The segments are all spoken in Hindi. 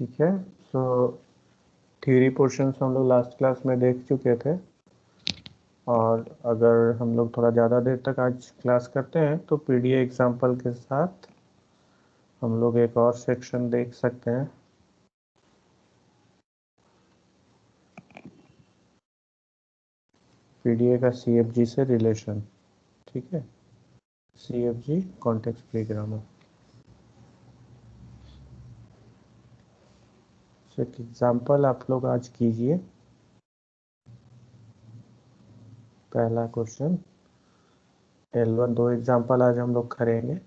ठीक है। सो थ्योरी पोर्शन हम लोग लास्ट क्लास में देख चुके थे, और अगर हम लोग थोड़ा ज़्यादा देर तक आज क्लास करते हैं तो पीडीए एग्जाम्पल के साथ हम लोग एक और सेक्शन देख सकते हैं। पीडीए का सीएफजी से रिलेशन, ठीक है, सीएफजी कॉन्टेक्स्ट फ्री ग्रामर। एक एग्जाम्पल आप लोग आज कीजिए। पहला क्वेश्चन L1, दो एग्जाम्पल आज हम लोग करेंगे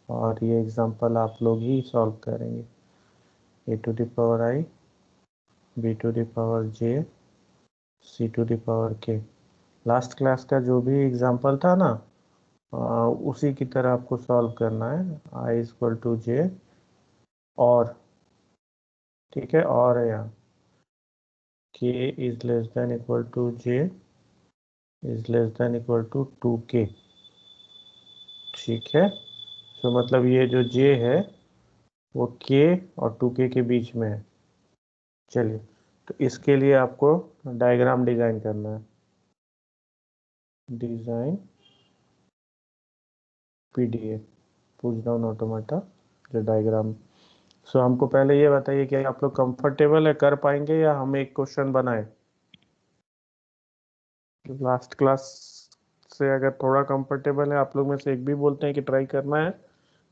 और ये एग्जाम्पल आप लोग ही सॉल्व करेंगे। a to the power I, b to the power j, c to the power k। Last class का जो भी एग्जाम्पल था ना, उसी की तरह आपको सॉल्व करना है। I is equal to J, और ठीक है, और है यहाँ k is less than equal to j is less than equal to 2k। ठीक है, तो मतलब ये जो j है वो k और 2k के बीच में है। चलिए, तो इसके लिए आपको डायग्राम डिजाइन करना है। Design PDA, push down automata जो डायग्राम। सो हमको पहले ये बताइए कि आप लोग कंफर्टेबल है, कर पाएंगे, या हम एक क्वेश्चन बनाए। लास्ट क्लास से अगर थोड़ा कंफर्टेबल है आप लोग में से एक भी बोलते हैं कि ट्राई करना है,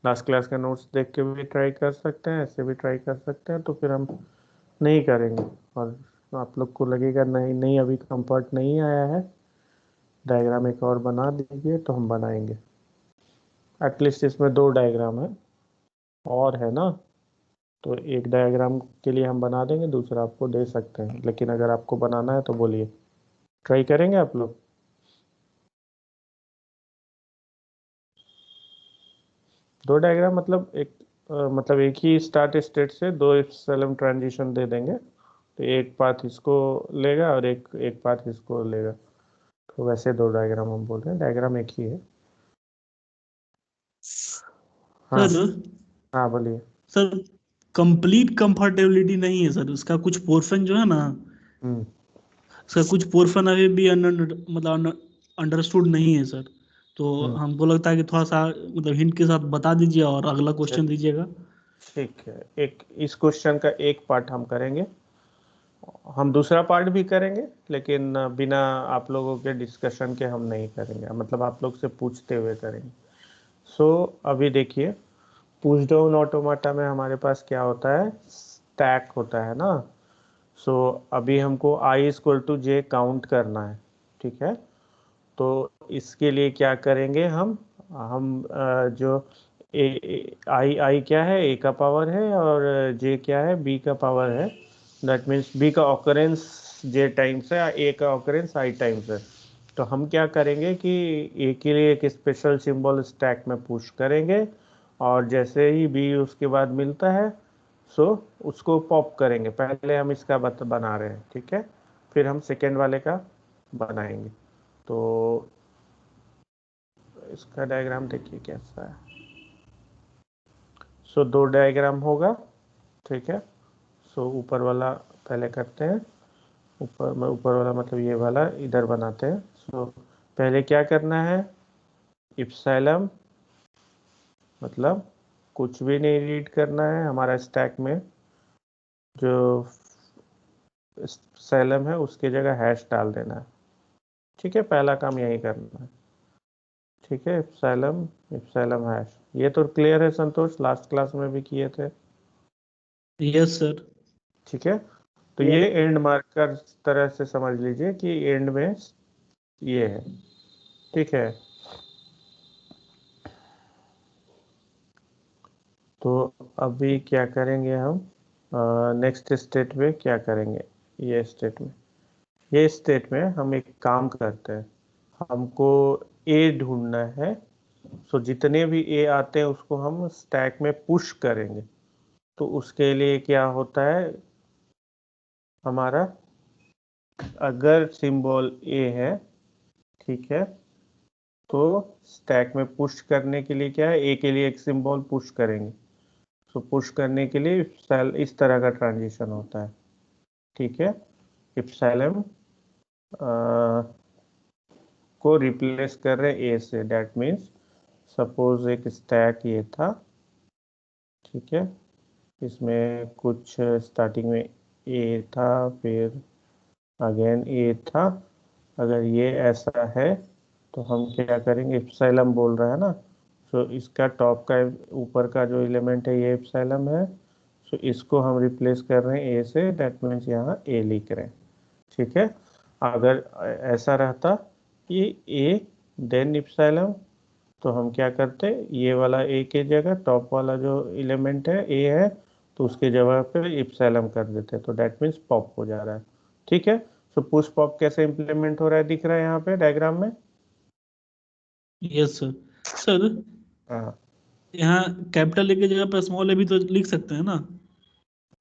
लास्ट क्लास का नोट्स देख के भी ट्राई कर सकते हैं, ऐसे भी ट्राई कर सकते हैं, तो फिर हम नहीं करेंगे। और आप लोग को लगेगा नहीं नहीं अभी कंफर्ट नहीं आया है, डायग्राम एक और बना दीजिए, तो हम बनाएंगे। एटलीस्ट इसमें दो डायग्राम है और है ना, तो एक डायग्राम के लिए हम बना देंगे, दूसरा आपको दे सकते हैं, लेकिन अगर आपको बनाना है तो बोलिए, ट्राई करेंगे आप लोग। दो डायग्राम मतलब मतलब एक ही स्टार्ट स्टेट से दो एप्सिलॉन ट्रांजिशन दे देंगे, तो एक पाथ इसको लेगा और एक एक पाथ इसको लेगा, तो वैसे दो डायग्राम हम बोल रहे हैं, डायग्राम एक ही है। हाँ सर हाँ बोलिए। सर कंप्लीट कंफर्टेबिलिटी नहीं है सर, उसका कुछ पोर्शन जो है ना, हम्म उसका कुछ पोर्शन अभी भी मतलब अंडरस्टूड नहीं है सर। तो हम्म हमको लगता है कि थोड़ा सा मतलब हिंट के साथ बता दीजिए और अगला क्वेश्चन चलिए दीजिएगा। ठीक है, एक इस क्वेश्चन का एक पार्ट हम करेंगे, हम दूसरा पार्ट भी करेंगे, लेकिन बिना आप लोगों के डिस्कशन के हम नहीं करेंगे, मतलब आप लोग से पूछते हुए करेंगे। सो अभी देखिए, पुश डाउन ऑटोमाटा में हमारे पास क्या होता है, स्टैक होता है ना। सो अभी हमको i equal to J count करना है, ठीक है। तो इसके लिए क्या करेंगे हम जो आई क्या है, a का पावर है, और j क्या है, b का पावर है। दैट मीन्स b का ऑकरेंस j टाइम्स है, a का ऑकरेंस i टाइम्स है। तो हम क्या करेंगे कि a के लिए एक स्पेशल सिंबल स्टैक में पुश करेंगे, और जैसे ही b उसके बाद मिलता है, सो उसको पॉप करेंगे। पहले हम इसका बना रहे हैं, ठीक है, फिर हम सेकेंड वाले का बनाएंगे। तो इसका डायग्राम देखिए कैसा है। सो दो डायग्राम होगा, ठीक है। सो ऊपर वाला पहले करते हैं, ऊपर वाला मतलब ये वाला इधर बनाते हैं। सो पहले क्या करना है, इप्सिलॉन मतलब कुछ भी नहीं रीड करना है, हमारा स्टैक में जो इप्सिलॉन है उसके जगह हैश डाल देना है, ठीक है। पहला काम यही करना है, ठीक है। इप्सिलॉन इप्सिलॉन हैश, ये तो क्लियर है संतोष, लास्ट क्लास में भी किए थे, यस सर। ठीक है। तो ये एंड मार्कर तरह से समझ लीजिए कि एंड में ये है, ठीक है। तो अभी क्या करेंगे हम, नेक्स्ट स्टेट में क्या करेंगे, ये स्टेट में हम एक काम करते हैं, हमको ए ढूंढना है। सो जितने भी ए आते हैं उसको हम स्टैक में पुश करेंगे। तो उसके लिए क्या होता है हमारा, अगर सिंबल ए है, ठीक है, तो स्टैक में पुश करने के लिए क्या है, ए के लिए एक सिंबल पुश करेंगे। सो पुश करने के लिए इस तरह का ट्रांजिशन होता है, ठीक है। इप्सिलॉन को रिप्लेस कर रहे ए से, डेट मीन्स सपोज एक स्टैक ये था, ठीक है, इसमें कुछ स्टार्टिंग में ए था, फिर अगेन ए था। अगर ये ऐसा है तो हम क्या करेंगे, इप्सिलॉन बोल रहा है ना, सो इसका टॉप का ऊपर का जो एलिमेंट है ये इप्सिलॉन है, सो इसको हम रिप्लेस कर रहे हैं ए से, डेट मीन्स यहाँ ए लिख रहे हैं, ठीक है। अगर ऐसा रहता कि ए देन इप्सिलॉन, तो हम क्या करते, ये वाला ए के जगह टॉप वाला जो एलिमेंट है ए है, तो उसके जगह पे इप्सिलॉन कर देते, तो डेट मीन्स पॉप हो जा रहा है, ठीक है। सो पुश पॉप कैसे इंप्लीमेंट हो रहा है दिख रहा है यहाँ पे डायग्राम में। Yes sir. सर हाँ यहाँ कैपिटल ए की जगह पर स्मॉल ए भी तो लिख सकते हैं ना?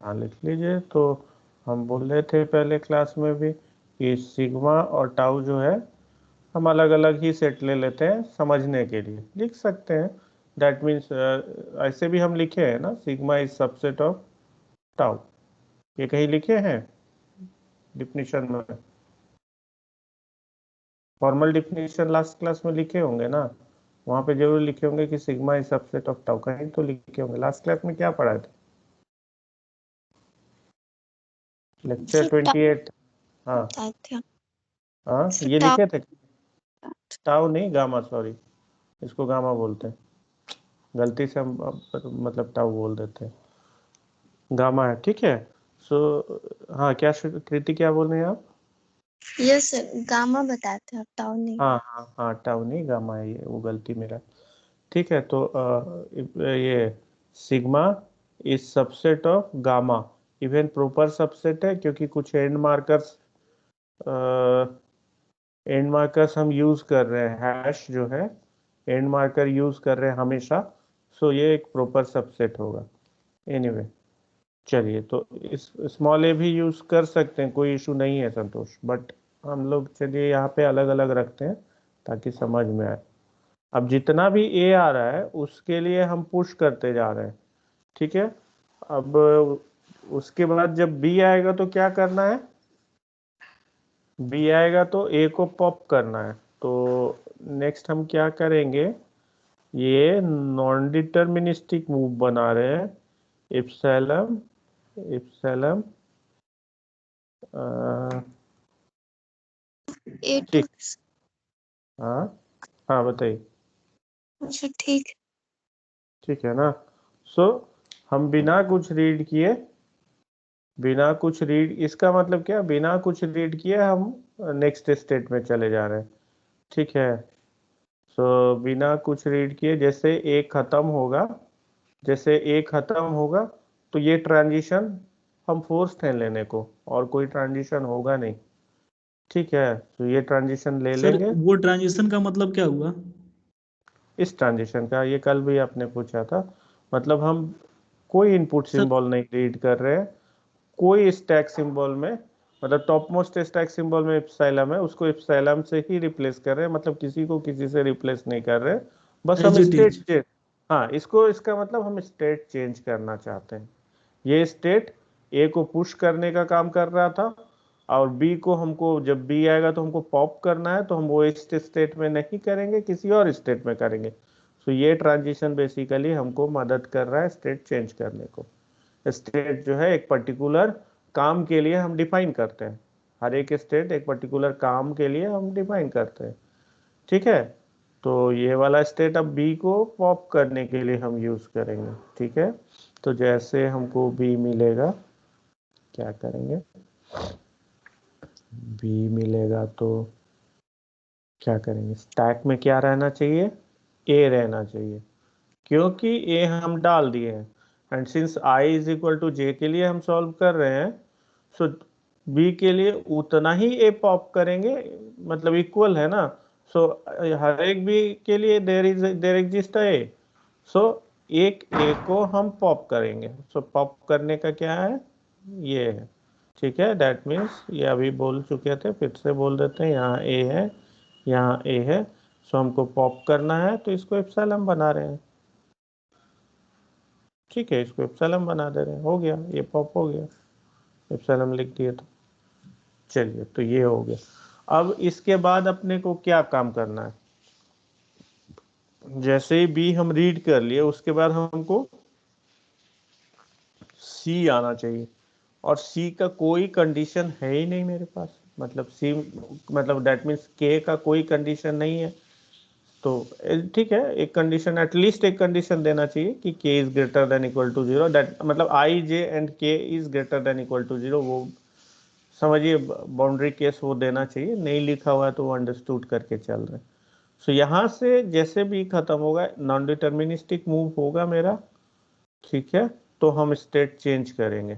हाँ लिख लीजिए। तो हम बोल रहे थे पहले क्लास में भी कि सिग्मा और टाउ जो है हम अलग अलग ही सेट ले लेते हैं, समझने के लिए लिख सकते हैं। दैट मीन्स ऐसे भी हम लिखे हैं ना, sigma is subset of tau, ये कहीं लिखे हैं डिफिनीशन में, फॉर्मल डिफिनीशन लास्ट क्लास में लिखे होंगे ना, वहाँ पे जरूर लिखे होंगे कि sigma is subset of tau, कहीं तो लिखे होंगे। लास्ट क्लास में क्या पढ़ा थे, लेक्चर 28। हाँ हाँ ये लिखे थे, टाउ नहीं गामा, सॉरी इसको गामा बोलते हैं, गलती से हम मतलब टाउ बोल देते हैं, गामा है, ठीक है। सो हाँ क्या कृति क्या बोल रहे हैं आप? यस सर, गामा बताते हैं, टाउ नहीं। हाँ हाँ हाँ टाउ नहीं गामा है, ये वो गलती मेरा, ठीक है। तो ये sigma is subset of gamma, even proper subset है, क्योंकि कुछ एंड मार्कर्स हम यूज कर रहे हैं, हैश जो है एंड मार्कर यूज कर रहे हैं हमेशा, सो ये एक प्रॉपर सबसेट होगा। एनीवे चलिए, तो इस स्मॉल ए भी यूज कर सकते हैं, कोई इशू नहीं है संतोष, बट हम लोग चलिए यहाँ पे अलग अलग रखते हैं ताकि समझ में आए। अब जितना भी ए आ रहा है उसके लिए हम पुश करते जा रहे हैं, ठीक है। अब उसके बाद जब बी आएगा तो क्या करना है, बी आएगा तो ए को पॉप करना है। तो नेक्स्ट हम क्या करेंगे, ये नॉन डिटर्मिनिस्टिक मूव बना रहे हैं, इप्सिलॉन इप्सिलॉन ए टू। ठीक, हाँ हाँ बताइए, अच्छा ठीक। ठीक है ना। सो हम बिना कुछ रीड किए, बिना कुछ रीड, इसका मतलब क्या, बिना कुछ रीड किए हम नेक्स्ट स्टेट में चले जा रहे हैं, ठीक है। सो बिना कुछ रीड किए, जैसे ए खत्म होगा, जैसे ए खत्म होगा तो ये ट्रांजिशन हम फोर्स्ड हैं लेने को, और कोई ट्रांजिशन होगा नहीं, ठीक है। तो ये ट्रांजिशन ले सर लेंगे। वो ट्रांजिशन का मतलब क्या हुआ? इस ट्रांजिशन का, ये कल भी आपने पूछा था, मतलब हम कोई इनपुट सर सिंबल नहीं रीड कर रहे हैं, कोई स्टैक सिंबल में, मतलब टॉप मोस्ट स्टैक सिंबल में इप्सिलॉन है, उसको इप्सिलॉन से ही रिप्लेस कर रहे हैं, मतलब किसी को किसी से रिप्लेस नहीं कर रहे हैं, बस एज हम इट स्टेट इज। चेंज, हाँ इसको, इसका मतलब हम स्टेट चेंज करना चाहते हैं। ये स्टेट ए को पुश करने का काम कर रहा था, और बी को हमको, जब बी आएगा तो हमको पॉप करना है, तो हम वो इस स्टेट में नहीं करेंगे, किसी और स्टेट में करेंगे। तो ये ट्रांजिशन बेसिकली हमको मदद कर रहा है स्टेट चेंज करने को। स्टेट जो है एक पर्टिकुलर काम के लिए हम डिफाइन करते हैं, हर एक स्टेट एक पर्टिकुलर काम के लिए हम डिफाइन करते हैं, ठीक है। तो ये वाला स्टेट अब बी को पॉप करने के लिए हम यूज करेंगे, ठीक है। तो जैसे हमको बी मिलेगा, क्या करेंगे, बी मिलेगा तो क्या करेंगे, स्टैक में क्या रहना चाहिए, ए रहना चाहिए, क्योंकि ए हम डाल दिए हैं, and since I is equal to J के लिए हम सॉल्व कर रहे हैं, सो बी के लिए उतना ही ए पॉप करेंगे, मतलब इक्वल है ना। सो हर एक बी के लिए देर एग्जिस्ट ए, सो एक ए को हम पॉप करेंगे। सो पॉप करने का क्या है, ये है, ठीक है। दैट मीन्स ये अभी बोल चुके थे, फिर से बोल देते हैं, यहाँ ए है, यहाँ ए है, सो हमको पॉप करना है, तो इसको एप्सिलॉन बना रहे हैं, ठीक ठीक है, इसको एप्सिलॉन बना दे रहे हैं, हो गया, ये पॉप हो गया, एप्सिलॉन लिख दिए तो। चलिए, तो ये हो गया। अब इसके बाद अपने को क्या काम करना है, जैसे ही बी हम रीड कर लिए उसके बाद हमको सी आना चाहिए, और सी का कोई कंडीशन है ही नहीं मेरे पास, मतलब सी मतलब दैट मीन्स के का कोई कंडीशन नहीं है। तो ठीक है, एक कंडीशन, एटलीस्ट एक कंडीशन देना चाहिए कि K is greater than equal to 0, that मतलब I J and K is greater than equal to 0, वो समझिए बाउंड्री केस वो देना चाहिए। नहीं लिखा हुआ है तो वो अंडरस्टूड करके चल रहे हैं। सो यहाँ से जैसे भी खत्म होगा, नॉन डिटर्मिनिस्टिक मूव होगा मेरा, ठीक है, तो हम स्टेट चेंज करेंगे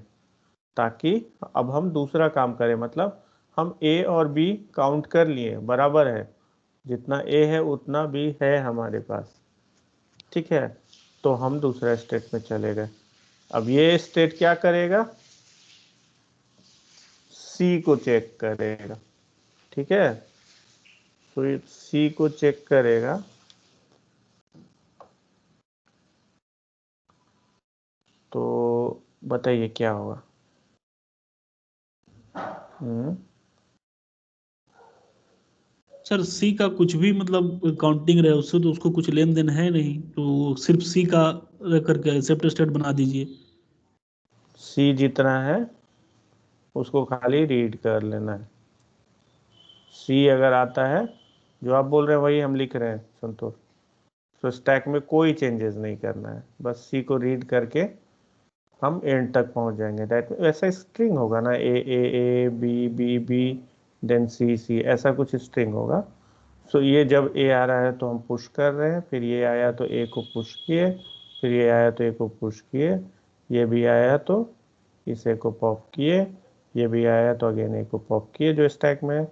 ताकि अब हम दूसरा काम करें, मतलब हम ए और बी काउंट कर लिए, बराबर है, जितना ए है उतना बी है हमारे पास, ठीक है, तो हम दूसरा स्टेट में चले गए। अब ये स्टेट क्या करेगा, सी को चेक करेगा, ठीक है, तो ये सी को चेक करेगा, तो बताइए क्या होगा। सर सी का कुछ भी मतलब काउंटिंग रहे उससे तो उसको कुछ लेन देन है नहीं, तो सिर्फ सी का रह करके एक्सेप्ट स्टेट बना दीजिए। सी जितना है उसको खाली रीड कर लेना है। सी अगर आता है, जो आप बोल रहे हैं वही हम लिख रहे हैं संतोष, तो स्टैक में कोई चेंजेस नहीं करना है, बस सी को रीड करके हम एंड तक पहुंच जाएंगे। दैट वैसा स्ट्रिंग होगा ना, A B B B then C C, ऐसा कुछ स्ट्रिंग होगा। सो ये जब ए आ रहा है तो हम पुश कर रहे हैं, फिर ये आया तो ए को पुश किए, फिर ये आया तो ए को पुश किए, ये भी आया तो इस ए को पॉप किए, ये भी आया तो अगेन ए को पॉप किए जो स्टैक में है,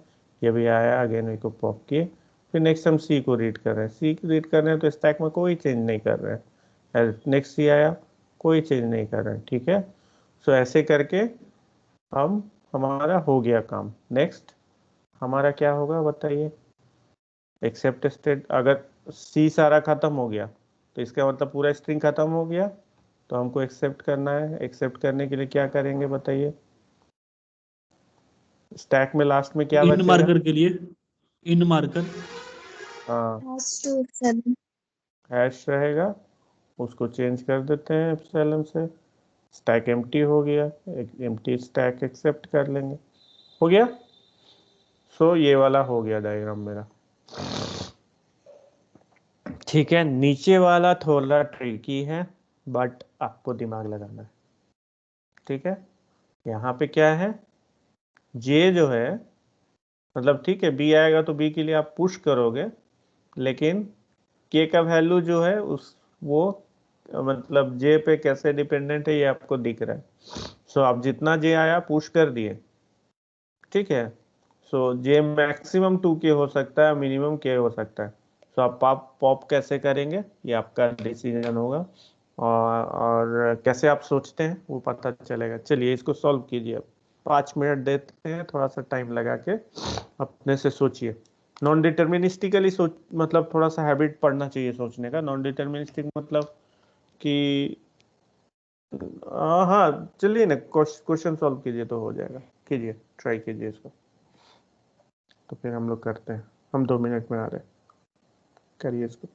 ये भी आया अगेन ए को पॉप किए, फिर नेक्स्ट हम सी को रीड कर रहे हैं, सी को रीड कर रहे हैं तो स्टैक में कोई चेंज नहीं कर रहे हैं, नेक्स्ट सी आया, कोई चेंज नहीं कर रहे हैं, ठीक है। सो ऐसे करके हम हमारा हो गया काम। नेक्स्ट हमारा क्या होगा बताइए, एक्सेप्ट स्टेट, अगर सी सारा खत्म हो गया तो इसका मतलब पूरा स्ट्रिंग खत्म हो गया, तो हमको एक्सेप्ट करना है। एक्सेप्ट करने के लिए क्या करेंगे बताइए, स्टैक में लास्ट में क्या इन बचेगा, मार्कर के लिए इन मार्कर हाँ has to seven हैश रहेगा, उसको चेंज कर देते हैं एप्सिलॉन से, स्टैक एम्प्टी हो गया, एक एम्प्टी स्टैक एक्सेप्ट कर लेंगे, हो गया। सो ये वाला हो गया डायग्राम मेरा, ठीक है। नीचे वाला थोड़ा ट्रिकी है बट आपको दिमाग लगाना है, ठीक है। यहाँ पे क्या है, जे जो है, मतलब ठीक है बी आएगा तो बी के लिए आप पुश करोगे, लेकिन के का वैल्यू जो है उस वो मतलब जे पे कैसे डिपेंडेंट है ये आपको दिख रहा है। सो आप जितना जे आया पुश कर दिए, ठीक है। सो जे मैक्सिमम 2 के हो सकता है, मिनिमम के हो सकता है। सो आप पॉप पॉप कैसे करेंगे ये आपका डिसीजन होगा, और कैसे आप सोचते हैं वो पता चलेगा। चलिए इसको सॉल्व कीजिए, अब 5 मिनट देते हैं, थोड़ा सा टाइम लगा के अपने से सोचिए। नॉन डिटर्मिनिस्टिकली सोच, मतलब थोड़ा सा हैबिट पड़ना चाहिए सोचने का। नॉन डिटर्मिनिस्टिक मतलब कि हाँ चलिए ना, क्वेश्चन सॉल्व कीजिए तो हो जाएगा, कीजिए, ट्राई कीजिए इसको, तो फिर हम लोग करते हैं। हम 2 मिनट में आ रहे हैं, करिए इसको।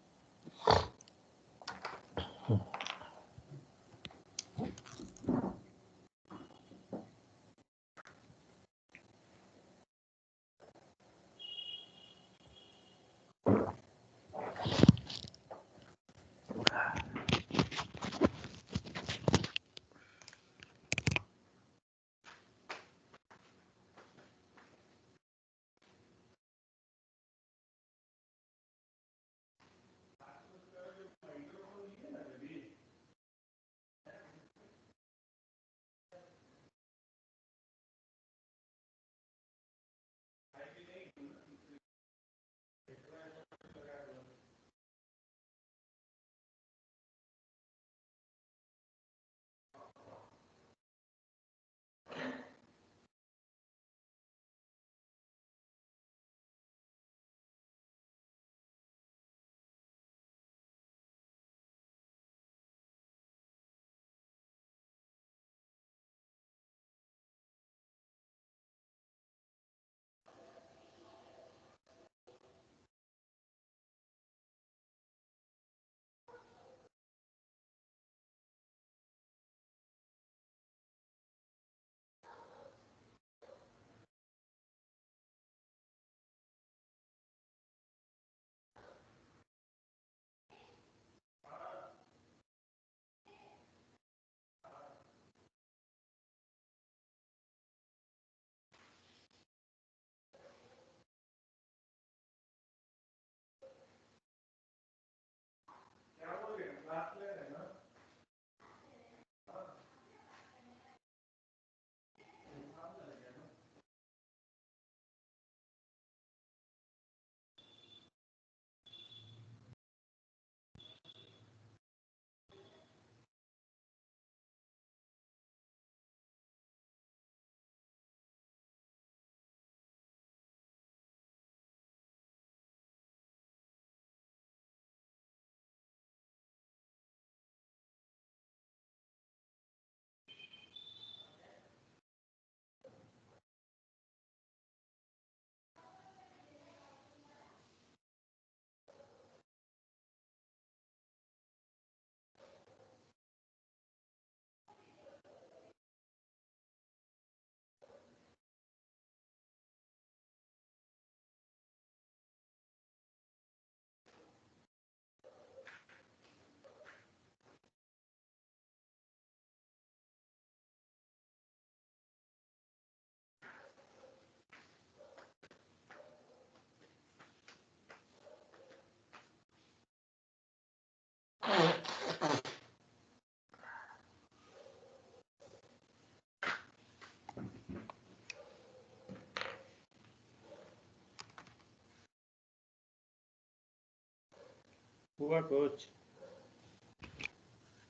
हुआ कुछ?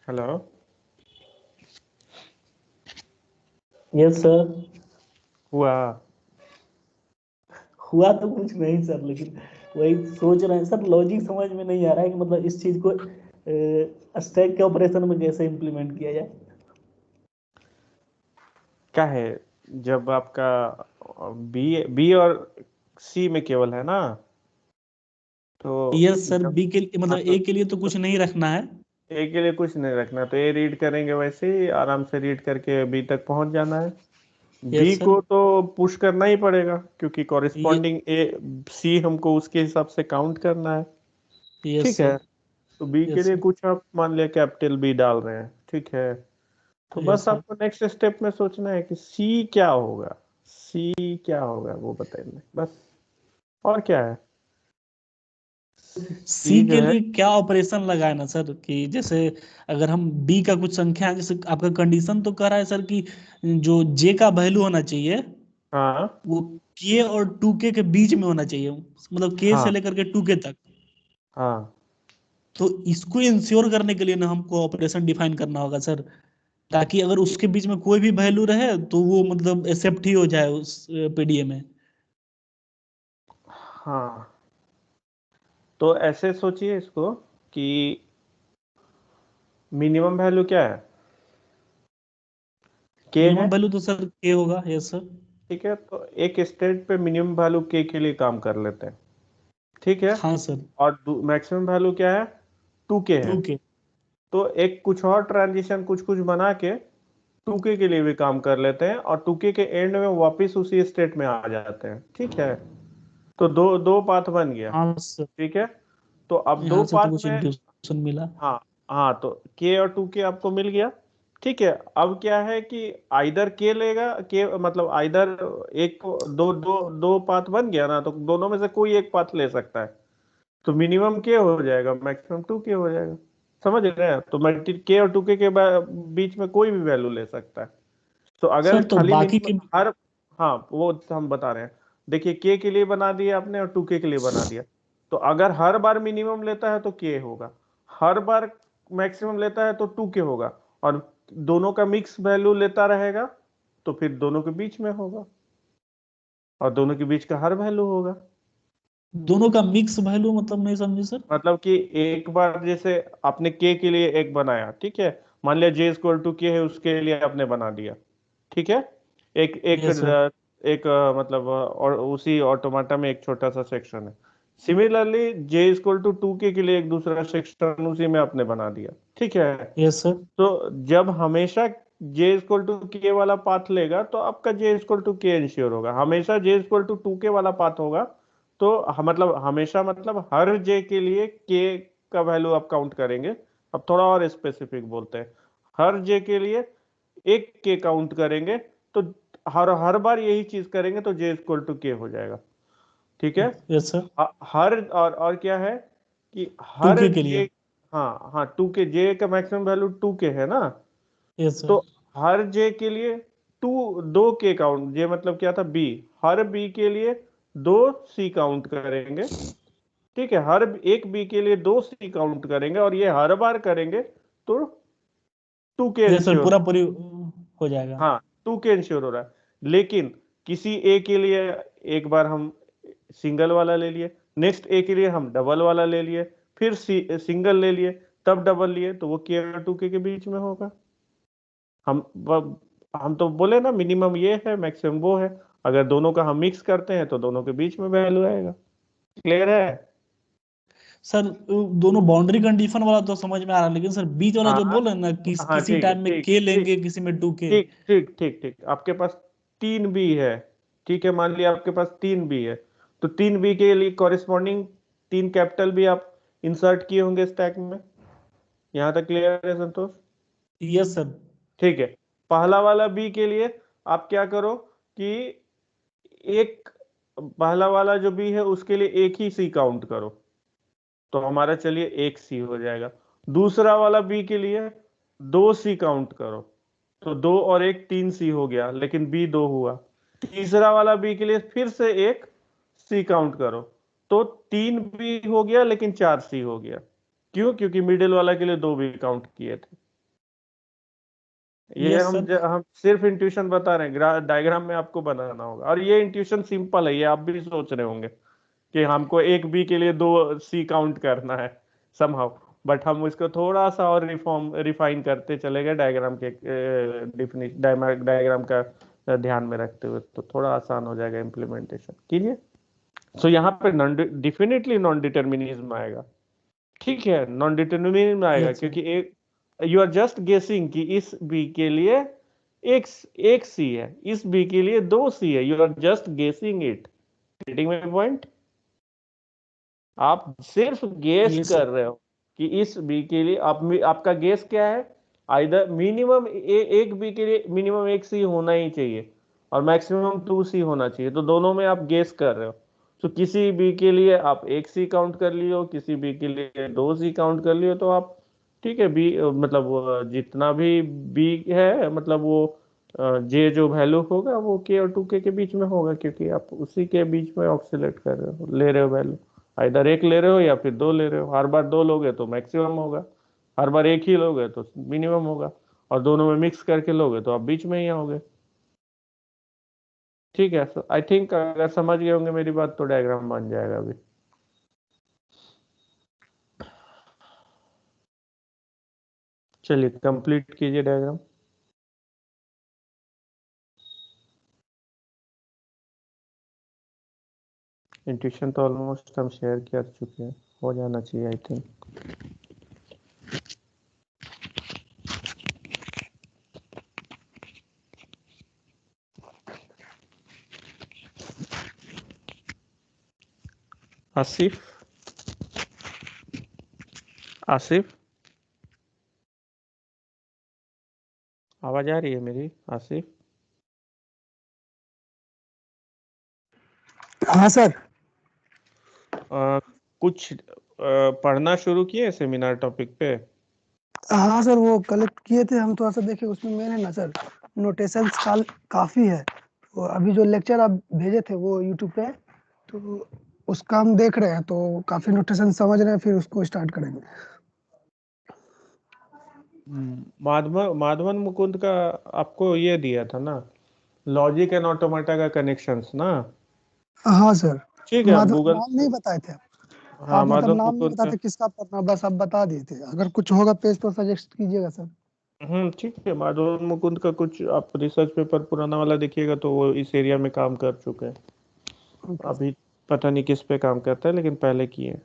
हेलो। Yes sir. हुआ? हुआ तो कुछ नहीं सर, लेकिन वही सोच रहे हैं सर, लॉजिक समझ में नहीं आ रहा है कि मतलब इस चीज को स्टैक के ऑपरेशन में कैसे इम्प्लीमेंट किया जाए। क्या है, जब आपका बी और सी में केवल है ना, तो यस सर, जब बी के मतलब हाँ तो ए के लिए तो कुछ नहीं रखना है। ए के लिए कुछ नहीं रखना, तो ए रीड करेंगे, वैसे ही आराम से रीड करके बी तक पहुंच जाना है। B yes sir. को तो पुश करना ही पड़ेगा, क्योंकि ये कॉरेस्पॉन्डिंग ए सी हमको उसके हिसाब से काउंट करना है। यस ठीक है, सर। तो बी के यस लिए सर। कुछ आप मान लिया कैपिटल बी डाल रहे हैं, ठीक है, तो बस यस सर। आपको नेक्स्ट स्टेप में सोचना है कि सी क्या होगा, सी क्या होगा वो बताइए बस। और क्या है, सी सी जो के है। लिए क्या ऑपरेशन लगाए ना सर, कि जैसे अगर हम बी का कुछ संख्या है, जैसे आपका कंडीशन तो कह रहा है सर कि जो जे का वैल्यू होना चाहिए हाँ वो के और टू के बीच में होना चाहिए, मतलब के से हाँ लेकर के टू के तक। हाँ तो इसको इंश्योर करने के लिए ना हमको ऑपरेशन डिफाइन करना होगा सर, ताकि अगर उसके बीच में कोई भी वैल्यू रहे तो वो मतलब एक्सेप्ट ही हो जाए उस पीडीए में। हाँ, तो ऐसे सोचिए इसको कि मिनिमम वैल्यू क्या है, के है। मिनिमम वैल्यू तो सर के होगा। Yes sir. ठीक है, तो एक स्टेट पे मिनिमम वैल्यू के लिए काम कर लेते हैं, ठीक है। हाँ सर। और मैक्सिमम वैल्यू क्या है, टू के है। टू के। तो एक कुछ और ट्रांजिशन कुछ कुछ बना के टूके के लिए भी काम कर लेते हैं, और टूके के एंड में वापस उसी स्टेट में आ जाते हैं, ठीक है। तो दो दो पाथ बन गया, हाँ सर। ठीक है। तो अब दो यहाँ से तो पाथ कुछ में, इंट्यूशन मिला। हाँ हाँ, तो के और टू के आपको मिल गया, ठीक है। अब क्या है कि आइदर के लेगा, के मतलब आइदर एक को दो दो दो पाथ बन गया ना, तो दोनों में से कोई एक पाथ ले सकता है। तो मिनिमम के हो जाएगा, मैक्सिमम टू के हो जाएगा, समझ रहे हैं। तो मल्टी के और टू के बीच में कोई भी वैल्यू ले सकता है। तो अगर सर तो खाली बाकी मिनिमम के। हर, हाँ वो हम बता रहे हैं। देखिए के लिए बना दिया आपने और टू के लिए बना दिया, तो अगर हर बार मिनिमम लेता है तो के होगा, हर बार मैक्सिमम लेता है तो टू के होगा, और दोनों का मिक्स वैल्यू लेता रहेगा तो फिर दोनों के बीच में होगा, और दोनों के बीच का हर वैल्यू होगा। दोनों का मिक्स वैल्यू मतलब नहीं समझे सर। मतलब कि एक बार जैसे आपने के लिए एक बनाया, ठीक है, मान लिया जे इक्वल टू के है, उसके लिए आपने बना दिया, ठीक है। एक एक यस सर। एक मतलब और उसी ऑटोमाटा में एक छोटा सा सेक्शन है। Similarly J equal to two के लिए एक दूसरा सेक्शन उसी में आपने बना दिया, ठीक है। Yes sir. तो जब हमेशा जे इक्वल टू के वाला पाथ लेगा तो आपका जे इक्वल टू के इंश्योर होगा, हमेशा जे इक्वल टू टू के वाला पाथ होगा तो मतलब हमेशा मतलब हर जे के लिए के का वैल्यू आप काउंट करेंगे। अब थोड़ा और स्पेसिफिक बोलते हैं, हर जे के लिए एक के काउंट करेंगे, तो हर हर बार यही चीज करेंगे तो जे इक्वल टू के हो जाएगा, ठीक है। Yes sir. हर और क्या है कि टू हर के लिए। जे, हाँ हाँ, टू के जे का मैक्सिमम वैल्यू टू के है ना, यस तो सर। हर जे के लिए टू दो के काउंट, जे मतलब क्या था बी, हर बी के लिए दो सी काउंट करेंगे, ठीक है। हर एक बी के लिए दो सी काउंट करेंगे, और ये हर बार करेंगे तो टू के यस सर, इंश्योर, पूरा पूरी हो जाएगा। हाँ टू के इंश्योर हो रहा है। लेकिन किसी ए के लिए एक बार हम सिंगल वाला ले लिए, नेक्स्ट ए के लिए हम डबल वाला ले लिए, फिर सिंगल ले लिए, तब डबल लिए, तो वो के और टू के बीच में होगा। हम हम तो बोले ना मिनिमम ये है मैक्सिमम वो है, अगर दोनों का हम मिक्स करते हैं तो दोनों के बीच में वैल्यू आएगा। क्लियर है? सर दोनों बाउंड्री कंडीशन वाला तो समझ में आ रहा है, लेकिन सर बीच वाला हाँ जो बोल रहे हैं ना कि हाँ, किसी ठीक है, टाइम में ठीक के ठीक लेंगे किसी में टू के। ठीक ठीक ठीक ठीक, आपके पास तीन बी है, ठीक है, मान लिया आपके पास तीन बी है, तो तीन बी के लिए कॉरेस्पॉन्डिंग तीन कैपिटल भी आप इंसर्ट किए होंगे स्टैक में। यहां तक क्लियर है संतोष? Yes sir. ठीक है, पहला वाला बी के लिए आप क्या करो कि एक, पहला वाला जो बी है उसके लिए एक ही सी काउंट करो, तो हमारा चलिए एक सी हो जाएगा। दूसरा वाला बी के लिए दो सी काउंट करो, तो दो और एक तीन सी हो गया, लेकिन बी दो हुआ। तीसरा वाला बी के लिए फिर से एक सी काउंट करो, तो तीन बी हो गया लेकिन चार सी हो गया। क्यों? क्योंकि मिडिल वाला के लिए 2 भी काउंट किए थे। ये यस हम सर। हम सिर्फ इंट्यूशन बता रहे हैं, डायग्राम में आपको बनाना होगा। और ये इंट्यूशन सिंपल है, ये आप भी सोच रहे होंगे कि हमको एक बी के लिए 2 सी काउंट करना है समहाउ, बट हम इसको थोड़ा सा और रिफाइन करते चले गए डायग्राम के डायग्राम का ध्यान में रखते हुए, तो थोड़ा आसान हो जाएगा इम्प्लीमेंटेशन। कीजिए। सो यहाँ पे डेफिनेटली नॉन डिटर्मिनिज्म आएगा। ठीक है, नॉन डिटर्मिनिज्म आएगा यस सर। क्योंकि एक यू आर जस्ट गेसिंग कि इस बी के लिए एक सी है, इस बी के लिए 2 सी है। You are just guessing it. Getting my point? आप सिर्फ गेस यस कर सर। रहे हो कि इस बी के लिए आपका गेस क्या है? आइदर मिनिमम एक बी के लिए मिनिमम 1 सी होना ही चाहिए और मैक्सिमम 2 सी होना चाहिए, तो दोनों में आप गेस कर रहे हो। तो किसी बी के लिए आप 1 सी काउंट कर लियो, किसी बी के लिए 2 सी काउंट कर लियो, तो आप ठीक है बी मतलब जितना भी बी है मतलब वो जे जो वैल्यू होगा वो के और 2k के बीच में होगा, क्योंकि आप उसी के बीच में ऑक्सीलेट कर रहे हो, ले रहे हो वैल्यू। इधर 1 ले रहे हो या फिर 2 ले रहे हो। हर बार 2 लोगे तो मैक्सिमम होगा, हर बार 1 ही लोगे तो मिनिमम होगा, और दोनों में मिक्स करके लोगे तो आप बीच में ही आओगे। ठीक है, सो आई थिंक अगर समझ गए होंगे मेरी बात तो डायग्राम बन जाएगा अभी। चलिए कंप्लीट कीजिए डायग्राम। इंट्यूशन तो ऑलमोस्ट हम शेयर कर चुके हैं, हो जाना चाहिए आई थिंक। आसिफ, आसिफ आवाज आ रही है मेरी? आसिफ हाँ सर। कुछ पढ़ना शुरू किए सेमिनार टॉपिक पे? हाँ सर, वो कलेक्ट किए थे हम, थोड़ा सा देखे उसमें मेन है ना सर, नोटेशंस काफ़ी है। तो अभी जो लेक्चर आप भेजे थे वो यूट्यूब पे, तो उसका हम देख रहे हैं, तो काफ़ी नोटेशन समझ रहे हैं, फिर उसको स्टार्ट करेंगे। माधवन मुकुंद का आपको ये दिया था ना, लॉजिक एंड ऑटोमेटा का कनेक्शंस ना? हाँ सर। ठीक है, आप माधव गूगल, नाम नहीं बताए थे आप। हाँ आप मतलब माधवन नाम नहीं मुकुंद बताए का। थे किसका पढ़ना, बस आप बता दिए थे। अगर कुछ होगा पेज तो सजेस्ट कीजिएगा सर। ठीक है, माधवन मुकुंद का कुछ आप रिसर्च पेपर पुराना वाला देखिएगा तो वो इस एरिया में काम कर चुके हैं। Okay sir. अभी पता नहीं किस पे काम करता है, लेकिन पहले किए हैं।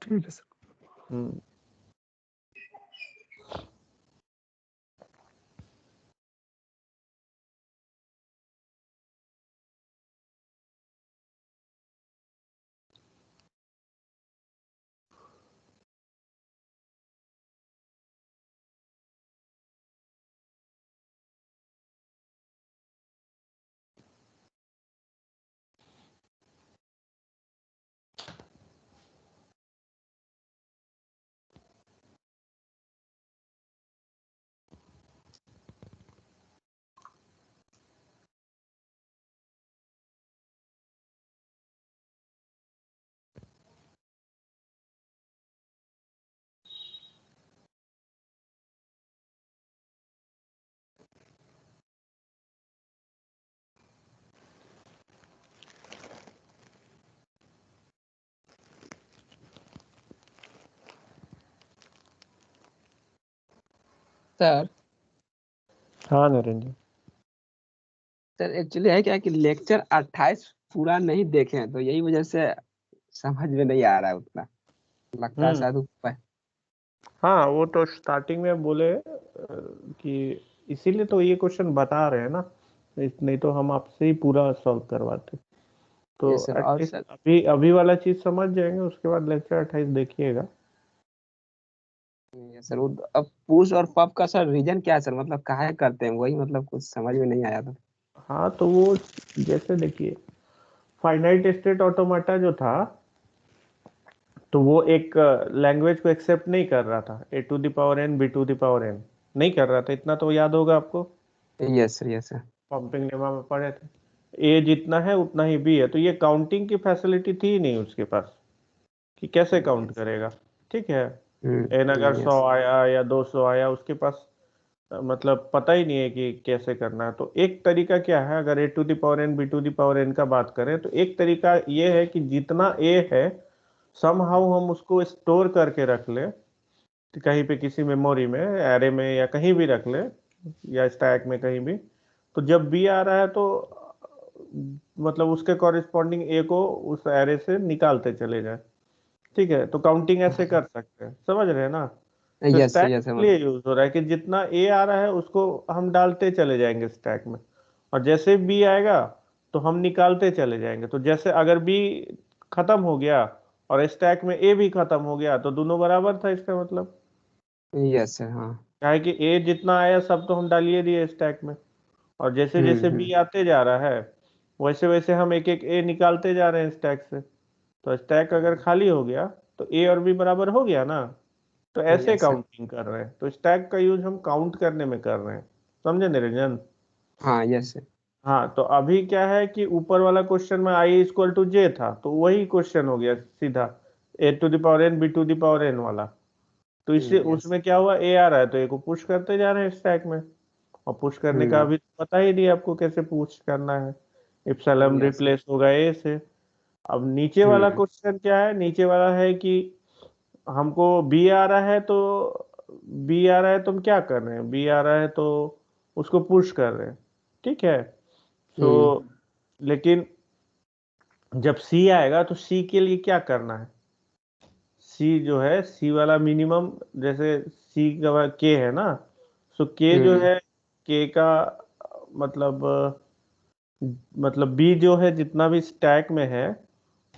ठीक है सर। हम्म सर हाँ नरेंद्र। सर एक्चुअली है क्या कि लेक्चर 28 पूरा नहीं देखे हैं, तो यही वजह से समझ में नहीं आ रहा है उतना। लगता है शायद ऊपर। हाँ वो तो स्टार्टिंग में बोले कि इसीलिए तो ये क्वेश्चन बता रहे हैं ना, नहीं तो हम आपसे ही पूरा सॉल्व करवाते। तो ये सर। और एटलीस्ट सर अभी अभी वाला चीज समझ जाएंगे, उसके बाद लेक्चर 28 देखिएगा। ये सर अब पुश और पॉप का सर रीजन क्या है सर, मतलब काहे करते हैं वही, मतलब कुछ समझ में नहीं आया था। हाँ तो वो जैसे देखिए, फाइनाइट स्टेट ऑटोमाटा जो था तो वो एक लैंग्वेज को एक्सेप्ट नहीं कर रहा था, A to the power N B to the power N नहीं कर रहा था, इतना तो याद होगा आपको, yes sir, yes sir. Pumping lemma में पढ़े थे। ए जितना है उतना ही बी है, तो ये काउंटिंग की फैसिलिटी थी ही नहीं उसके पास कि कैसे काउंट करेगा। ठीक है। एन अगर 100 यस आया या 200 आया, उसके पास मतलब पता ही नहीं है कि कैसे करना है। तो एक तरीका क्या है, अगर A to the power N B to the power N का बात करें, तो एक तरीका ये है कि जितना ए है समहाउ हम उसको स्टोर करके रख ले, कहीं पे किसी मेमोरी में, एरे में, या कहीं भी रख ले, या स्टैक में कहीं भी। तो जब बी आ रहा है तो मतलब उसके कॉरेस्पॉन्डिंग ए को उस एरे से निकालते चले जाए। ठीक है, तो काउंटिंग ऐसे कर सकते हैं, समझ रहे हैं ना। तो यस स्टैक यस के लिए यूज हो रहा है कि जितना ए आ रहा है उसको हम डालते चले जाएंगे स्टैक में, और जैसे बी आएगा तो हम निकालते चले जाएंगे। तो जैसे अगर बी खत्म हो गया और स्टैक में ए भी खत्म हो गया तो दोनों बराबर था, इसका मतलब। यस सर हाँ। क्या है कि ए जितना आया सब तो हम डालिए दिए स्टैक में, और जैसे जैसे बी आते जा रहा है वैसे वैसे हम एक एक ए निकालते जा रहे हैं स्टैक से। तो स्टैक अगर खाली हो गया तो ए और बी बराबर हो गया ना। तो ऐसे यस सर काउंटिंग कर रहे हैं, तो स्टैक का यूज हम काउंट करने में कर रहे हैं। समझे निरंजन। हाँ यस सर हाँ, तो अभी क्या है कि ऊपर वाला क्वेश्चन में आई इक्वल टू जे था, तो वही क्वेश्चन हो गया सीधा, A to the power N B to the power N वाला। तो इससे यस उसमें क्या हुआ, ए आ रहा है तो ए को पुश करते जा रहे हैं स्टैक में, और पुश करने का अभी पता ही नहीं आपको कैसे पुश करना है। इप्सिलॉन यस रिप्लेस होगा ए से। अब नीचे वाला क्वेश्चन क्या है, नीचे वाला है कि हमको बी आ रहा है, तो बी आ रहा है तो हम क्या कर रहे हैं, बी आ रहा है तो उसको पुश कर रहे हैं। ठीक है। तो लेकिन जब सी आएगा तो सी के लिए क्या करना है, सी जो है, सी वाला मिनिमम, जैसे सी का के है ना, सो के जो है, के का मतलब बी जो है जितना भी स्टैक में है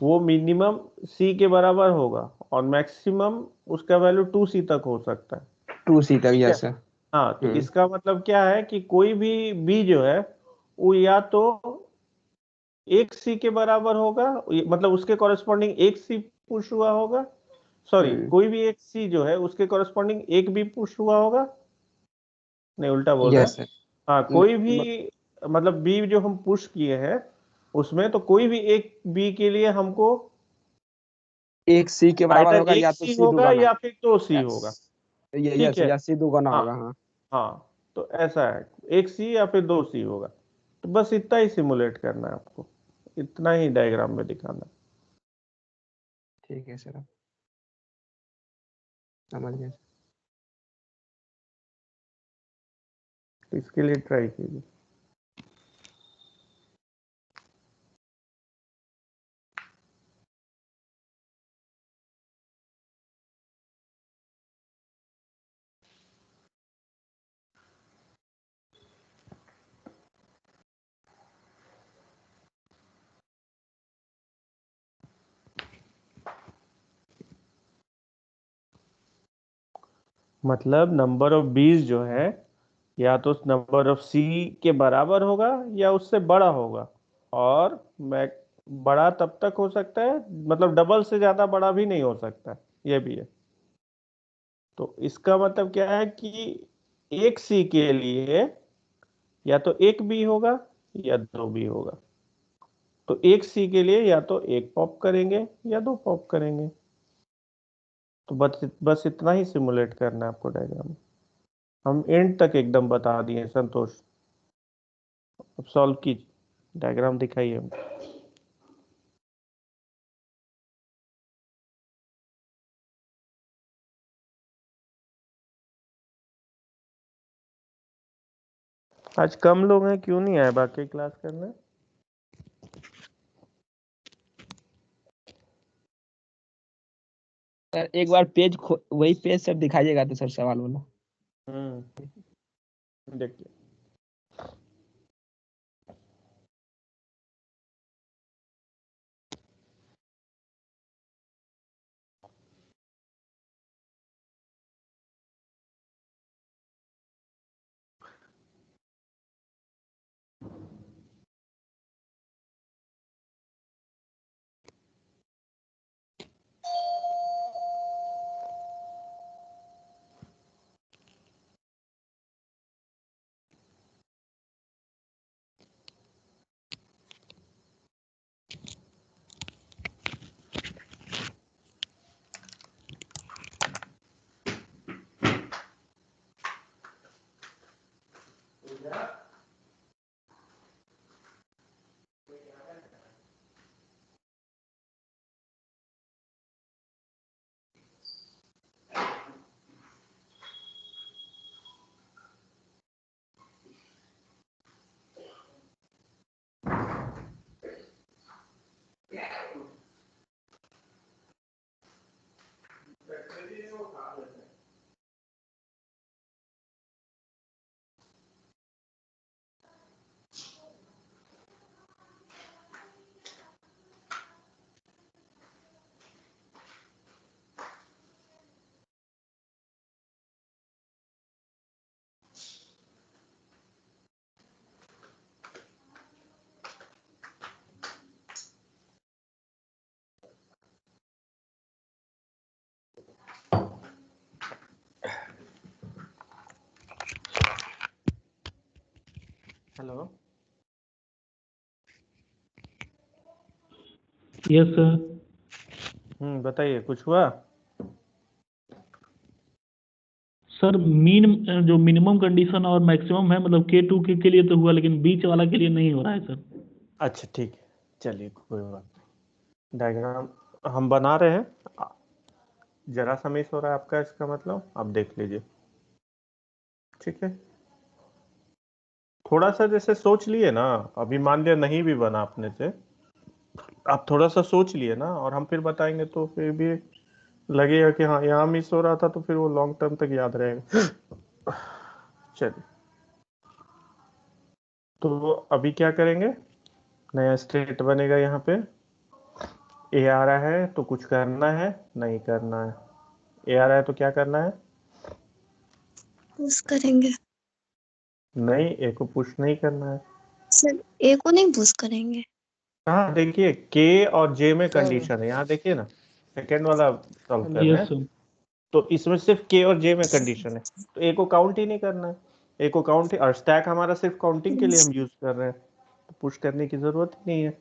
वो मिनिमम सी के बराबर होगा, और मैक्सिमम उसका वैल्यू 2c तक हो सकता है। 2c तक ठीक है। यस सर हाँ, तो इसका मतलब क्या है कि कोई भी बी जो है वो या तो एक सी के बराबर होगा, मतलब उसके कॉरेस्पॉन्डिंग एक सी पुश हुआ होगा, सॉरी कोई भी एक सी जो है उसके कॉरेस्पॉन्डिंग एक बी पुश हुआ होगा, नहीं उल्टा बोल रहे यस हैं। सर हाँ, कोई भी मतलब बी जो हम पुश किए हैं उसमें, तो कोई भी एक बी के लिए हमको एक सी के बराबर आइदर होगा एक या तो सी सी होगा दुगना। या फिर 2c यस होगा। ठीक यस है। या सी दुगना हाँ होगा हाँ। हाँ, तो ऐसा है, एक सी या फिर 2c होगा। तो बस इतना ही सिमुलेट करना है आपको, इतना ही डायग्राम में दिखाना है। ठीक है सर समझ गए। तो इसके लिए ट्राई कीजिए। मतलब नंबर ऑफ बीज जो है या तो नंबर ऑफ सी के बराबर होगा या उससे बड़ा होगा, और मैं बड़ा तब तक हो सकता है, मतलब डबल से ज्यादा बड़ा भी नहीं हो सकता, ये भी है। तो इसका मतलब क्या है कि एक सी के लिए या तो एक बी होगा या दो बी होगा। तो एक सी के लिए या तो एक पॉप करेंगे या दो पॉप करेंगे। तो बस इतना ही सिमुलेट करना है आपको डायग्राम। हम एंड तक एकदम बता दिए संतोष। अब सॉल्व कीजिए, डायग्राम दिखाइए हमको। आज कम लोग हैं, क्यों नहीं आए बाकी क्लास करने। सर एक बार वही पेज सर दिखाइएगा तो सर सवाल वाला। देखिए, हेलो, यस सर। बताइए कुछ हुआ? सर जो मिनिमम कंडीशन और मैक्सिमम है, मतलब K2 के लिए तो हुआ, लेकिन बीच वाला के लिए नहीं हो रहा है सर। अच्छा ठीक है, चलिए कोई बात नहीं। डायग्राम हम बना रहे हैं, जरा सा मिस हो रहा है आपका, इसका मतलब आप देख लीजिए। ठीक है, थोड़ा सा जैसे सोच लिए ना, अभी मान लिया नहीं भी बना अपने से, आप थोड़ा सा सोच लिए ना और हम फिर बताएंगे तो फिर भी लगेगा कि हाँ यहाँ मिस हो रहा था, तो फिर वो लॉन्ग टर्म तक याद रहेगा। चलिए, तो अभी क्या करेंगे, नया स्टेट बनेगा। यहाँ पे ए आ रहा है तो कुछ करना है, नहीं करना है। ए आ रहा है तो क्या करना है? पुश करेंगे नहीं, ए को पुश नहीं करना है। सर, ए को नहीं पुश करेंगे। हाँ देखिए, के और जे में कंडीशन है, यहाँ देखिए ना, सेकेंड वाला सॉल्व कर रहे यस हैं, सर। तो इसमें सिर्फ के और जे में कंडीशन है, तो ए को काउंट ही नहीं करना है। ए को काउंट, और स्टैक हमारा सिर्फ काउंटिंग के लिए हम यूज कर रहे हैं, तो पुश करने की जरूरत ही नहीं है,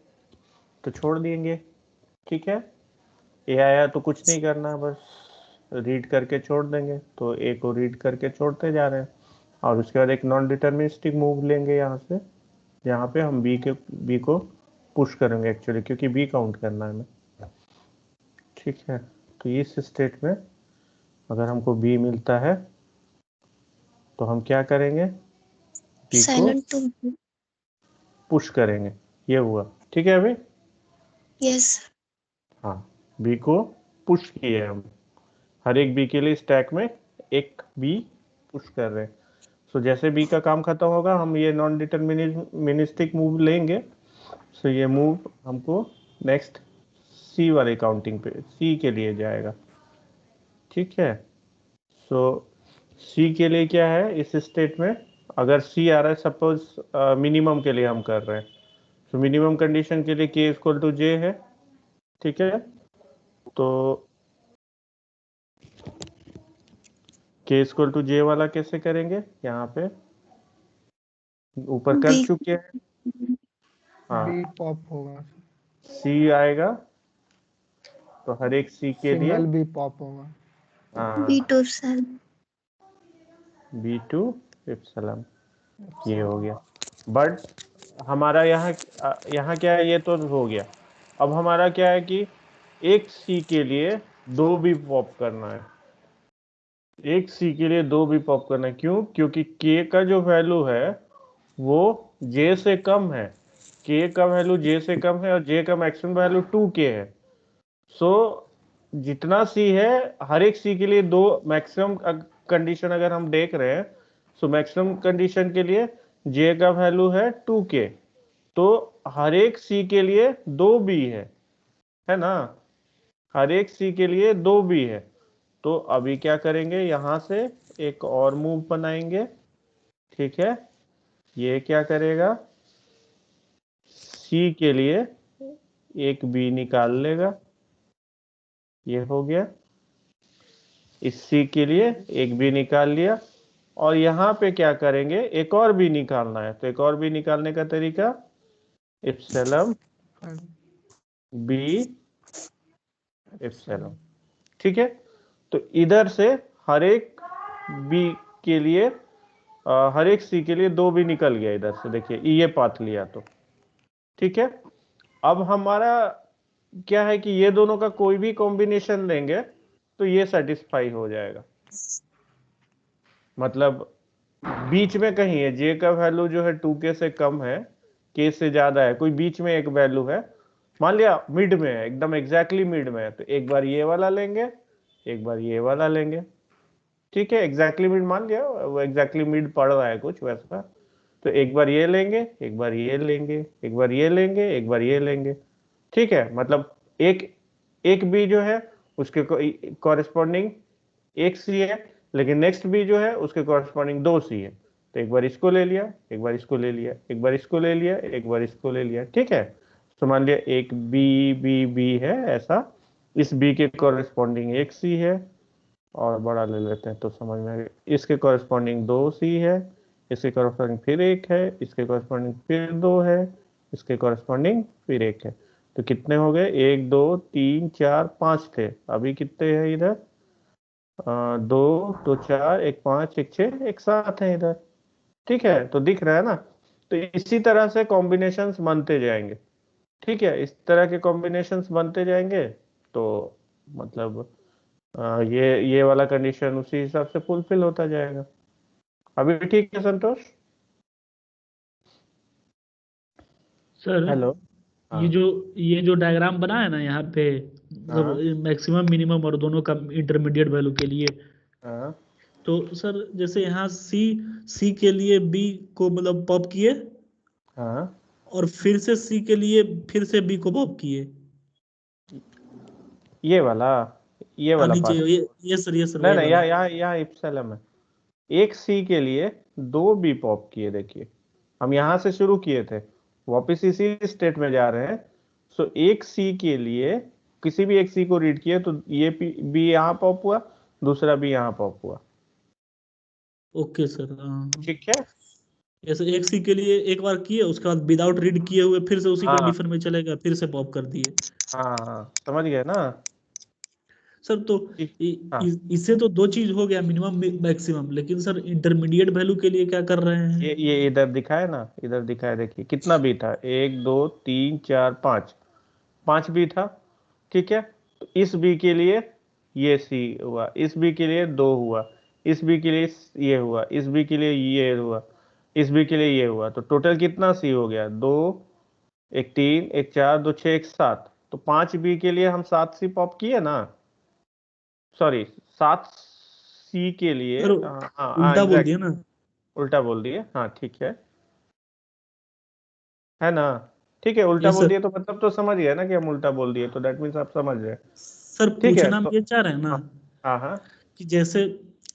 तो छोड़ देंगे। ठीक है, ए आया तो कुछ नहीं करना, बस रीड करके छोड़ देंगे, तो ए को रीड करके छोड़ते जा रहे हैं। और उसके बाद एक नॉन डिटर्मिनिस्टिक मूव लेंगे यहाँ से, यहाँ पे हम बी को पुश करेंगे एक्चुअली, क्योंकि बी काउंट करना है हमें। ठीक है, तो इस स्टेट में अगर हमको बी मिलता है तो हम क्या करेंगे, बी को साइलेंट टू पुश करेंगे। ये हुआ, ठीक है अभी। यस। हाँ, बी को पुश किए हम, हर एक बी के लिए स्टैक में एक बी पुश कर रहे हैं। सो जैसे बी का काम खत्म होगा, हम ये नॉन डिटर्मिनिस्टिक मूव लेंगे। सो ये मूव हमको नेक्स्ट सी वाले काउंटिंग पे, सी के लिए जाएगा। ठीक है, सो सी के लिए क्या है इस स्टेट में, अगर सी आ रहा है, सपोज मिनिमम के लिए हम कर रहे हैं, तो मिनिमम कंडीशन के लिए के इक्वल टू जे है। ठीक है, तो के इक्वल टू जे वाला कैसे करेंगे, यहाँ पे ऊपर कर बी चुके हैं। हाँ, बी पॉप होगा, सी आएगा तो हर एक सी के लिए सिंगल बी पॉप होगा। B to cell B to epsilon, ये हो गया। बट हमारा यहाँ क्या है, ये तो हो गया। अब हमारा क्या है कि एक सी के लिए दो भी पॉप करना है, एक सी के लिए दो भी पॉप करना है। क्यों? क्योंकि के का जो वैल्यू है वो जे से कम है, के का वैल्यू जे से कम है, और जे का मैक्सिमम वैल्यू 2k है। सो जितना सी है, हर एक सी के लिए दो मैक्सिमम कंडीशन अगर हम देख रहे हैं, सो मैक्सिमम कंडीशन के लिए जे का वैल्यू है 2k, तो हर एक सी के लिए दो बी है ना, हर एक सी के लिए दो बी है। तो अभी क्या करेंगे, यहां से एक और मूव बनाएंगे। ठीक है, ये क्या करेगा, सी के लिए एक बी निकाल लेगा, ये हो गया। इस सी के लिए एक बी निकाल लिया, और यहाँ पे क्या करेंगे, एक और बी निकालना है, तो एक और बी निकालने का तरीका इप्सिलॉन बी इप्सिलॉन। ठीक है, तो इधर से हर एक बी के लिए हर एक सी के लिए 2 भी निकल गया इधर से, देखिए ये पाथ लिया तो, ठीक है। अब हमारा क्या है कि ये दोनों का कोई भी कॉम्बिनेशन लेंगे तो ये सेटिस्फाई हो जाएगा। मतलब बीच में कहीं है, जे का वैल्यू जो है 2k से कम है, k से ज्यादा है, कोई बीच में एक वैल्यू है, मान लिया मिड में है, एकदम एग्जैक्टली मिड में है, तो एक बार ये वाला लेंगे, एक बार ये वाला लेंगे, ठीक है। एग्जैक्टली मिड मान लिया, वो एग्जैक्टली मिड पड़ रहा है कुछ वैसा, तो एक बार ये लेंगे, एक बार ये लेंगे, एक बार ये लेंगे, एक बार ये लेंगे, ठीक है। मतलब एक एक बी जो है उसके कॉरेस्पॉन्डिंग एक सी है, लेकिन नेक्स्ट बी जो है उसके कॉरेस्पॉन्डिंग 2 सी है, तो एक बार इसको ले लिया, एक बार इसको ले लिया, एक बार इसको ले लिया, एक बार इसको ले लिया, ठीक है। तो मान लिया एक बी बी बी है ऐसा, इस बी के कॉरेस्पॉन्डिंग एक सी है, और बड़ा ले लेते हैं तो समझ में आ गया, इसके कॉरेस्पॉन्डिंग 2 सी है, इसके कॉरेस्पॉन्डिंग फिर एक है, इसके कॉरेस्पॉन्डिंग फिर 2 है, इसके कॉरेस्पॉन्डिंग फिर एक है, तो कितने हो गए, 1 2 3 4 5 थे, अभी कितने हैं इधर, 2 2 4 1 5 1 6 1 7 है इधर, ठीक है। तो दिख रहा है ना, तो इसी तरह से कॉम्बिनेशंस बनते जाएंगे, ठीक है। इस तरह के कॉम्बिनेशंस बनते जाएंगे, तो मतलब ये वाला कंडीशन उसी हिसाब से फुलफिल होता जाएगा। अभी ठीक है संतोष? Sir hello. ये हाँ जो ये जो डायग्राम बना है ना यहाँ पे, हाँ मतलब मैक्सिमम मिनिमम और दोनों का इंटरमीडिएट वैल्यू के लिए, हाँ तो सर जैसे यहाँ सी सी के लिए बी को मतलब पॉप किए, हाँ, और फिर से सी के लिए फिर से बी को पॉप किए। ये वाला, ये हाँ वाला नीचे पार्ट, ये सर, ये सर नहीं वही नहीं, वाला। यहाँ इप्सिलम है। एक सी के लिए 2 बी पॉप किए, देखिए हम यहाँ से शुरू किए थे, वापस इसी स्टेट में जा रहे हैं। सो एक सी के लिए किसी भी एक सी को रीड किए तो ये बी यहाँ पॉप हुआ, दूसरा बी यहाँ पॉप हुआ, ओके सर, हाँ। ठीक है। ऐसे एक सी के लिए एक बार किए, उसके बाद विदाउट रीड किए हुए फिर से उसी हाँ कंडीशन में चलेगा, फिर से पॉप कर दिए। हाँ हाँ, समझ गए ना। सर तो ठीक। हाँ, इससे तो दो चीज हो गया, मिनिमम मैक्सिमम, लेकिन सर इंटरमीडिएट वैल्यू के लिए क्या कर रहे हैं? ये इधर दिखाए ना, इधर दिखाए, देखिए कितना बी था, 1 2 3 4 5, 5 बी था, ठीक है। तो इस बी के लिए ये सी हुआ, इस बी के लिए 2 हुआ, इस बी के लिए ये हुआ, इस बी के लिए ये हुआ, इस बी के लिए ये हुआ, तो टोटल कितना सी हो गया, 2 1 3 1 4 2 6 1 7, तो 5 बी के लिए हम 7 सी पॉप किए ना, सॉरी 7 सी के लिए, सर हाँ हाँ हाँ, उल्टा बोल एग्जैक्ट, दिया ना। उल्टा बोल दिए, हाँ ठीक है ना, ठीक है, उल्टा यस बोल सर। दिए तो मतलब तो समझ गए ना कि हम उल्टा बोल दिए, तो दैट मीन्स आप समझ रहे हैं, सर ठीक है। पूछना हम तो ये चाह रहे हैं ना हाँ हाँ हाँ कि जैसे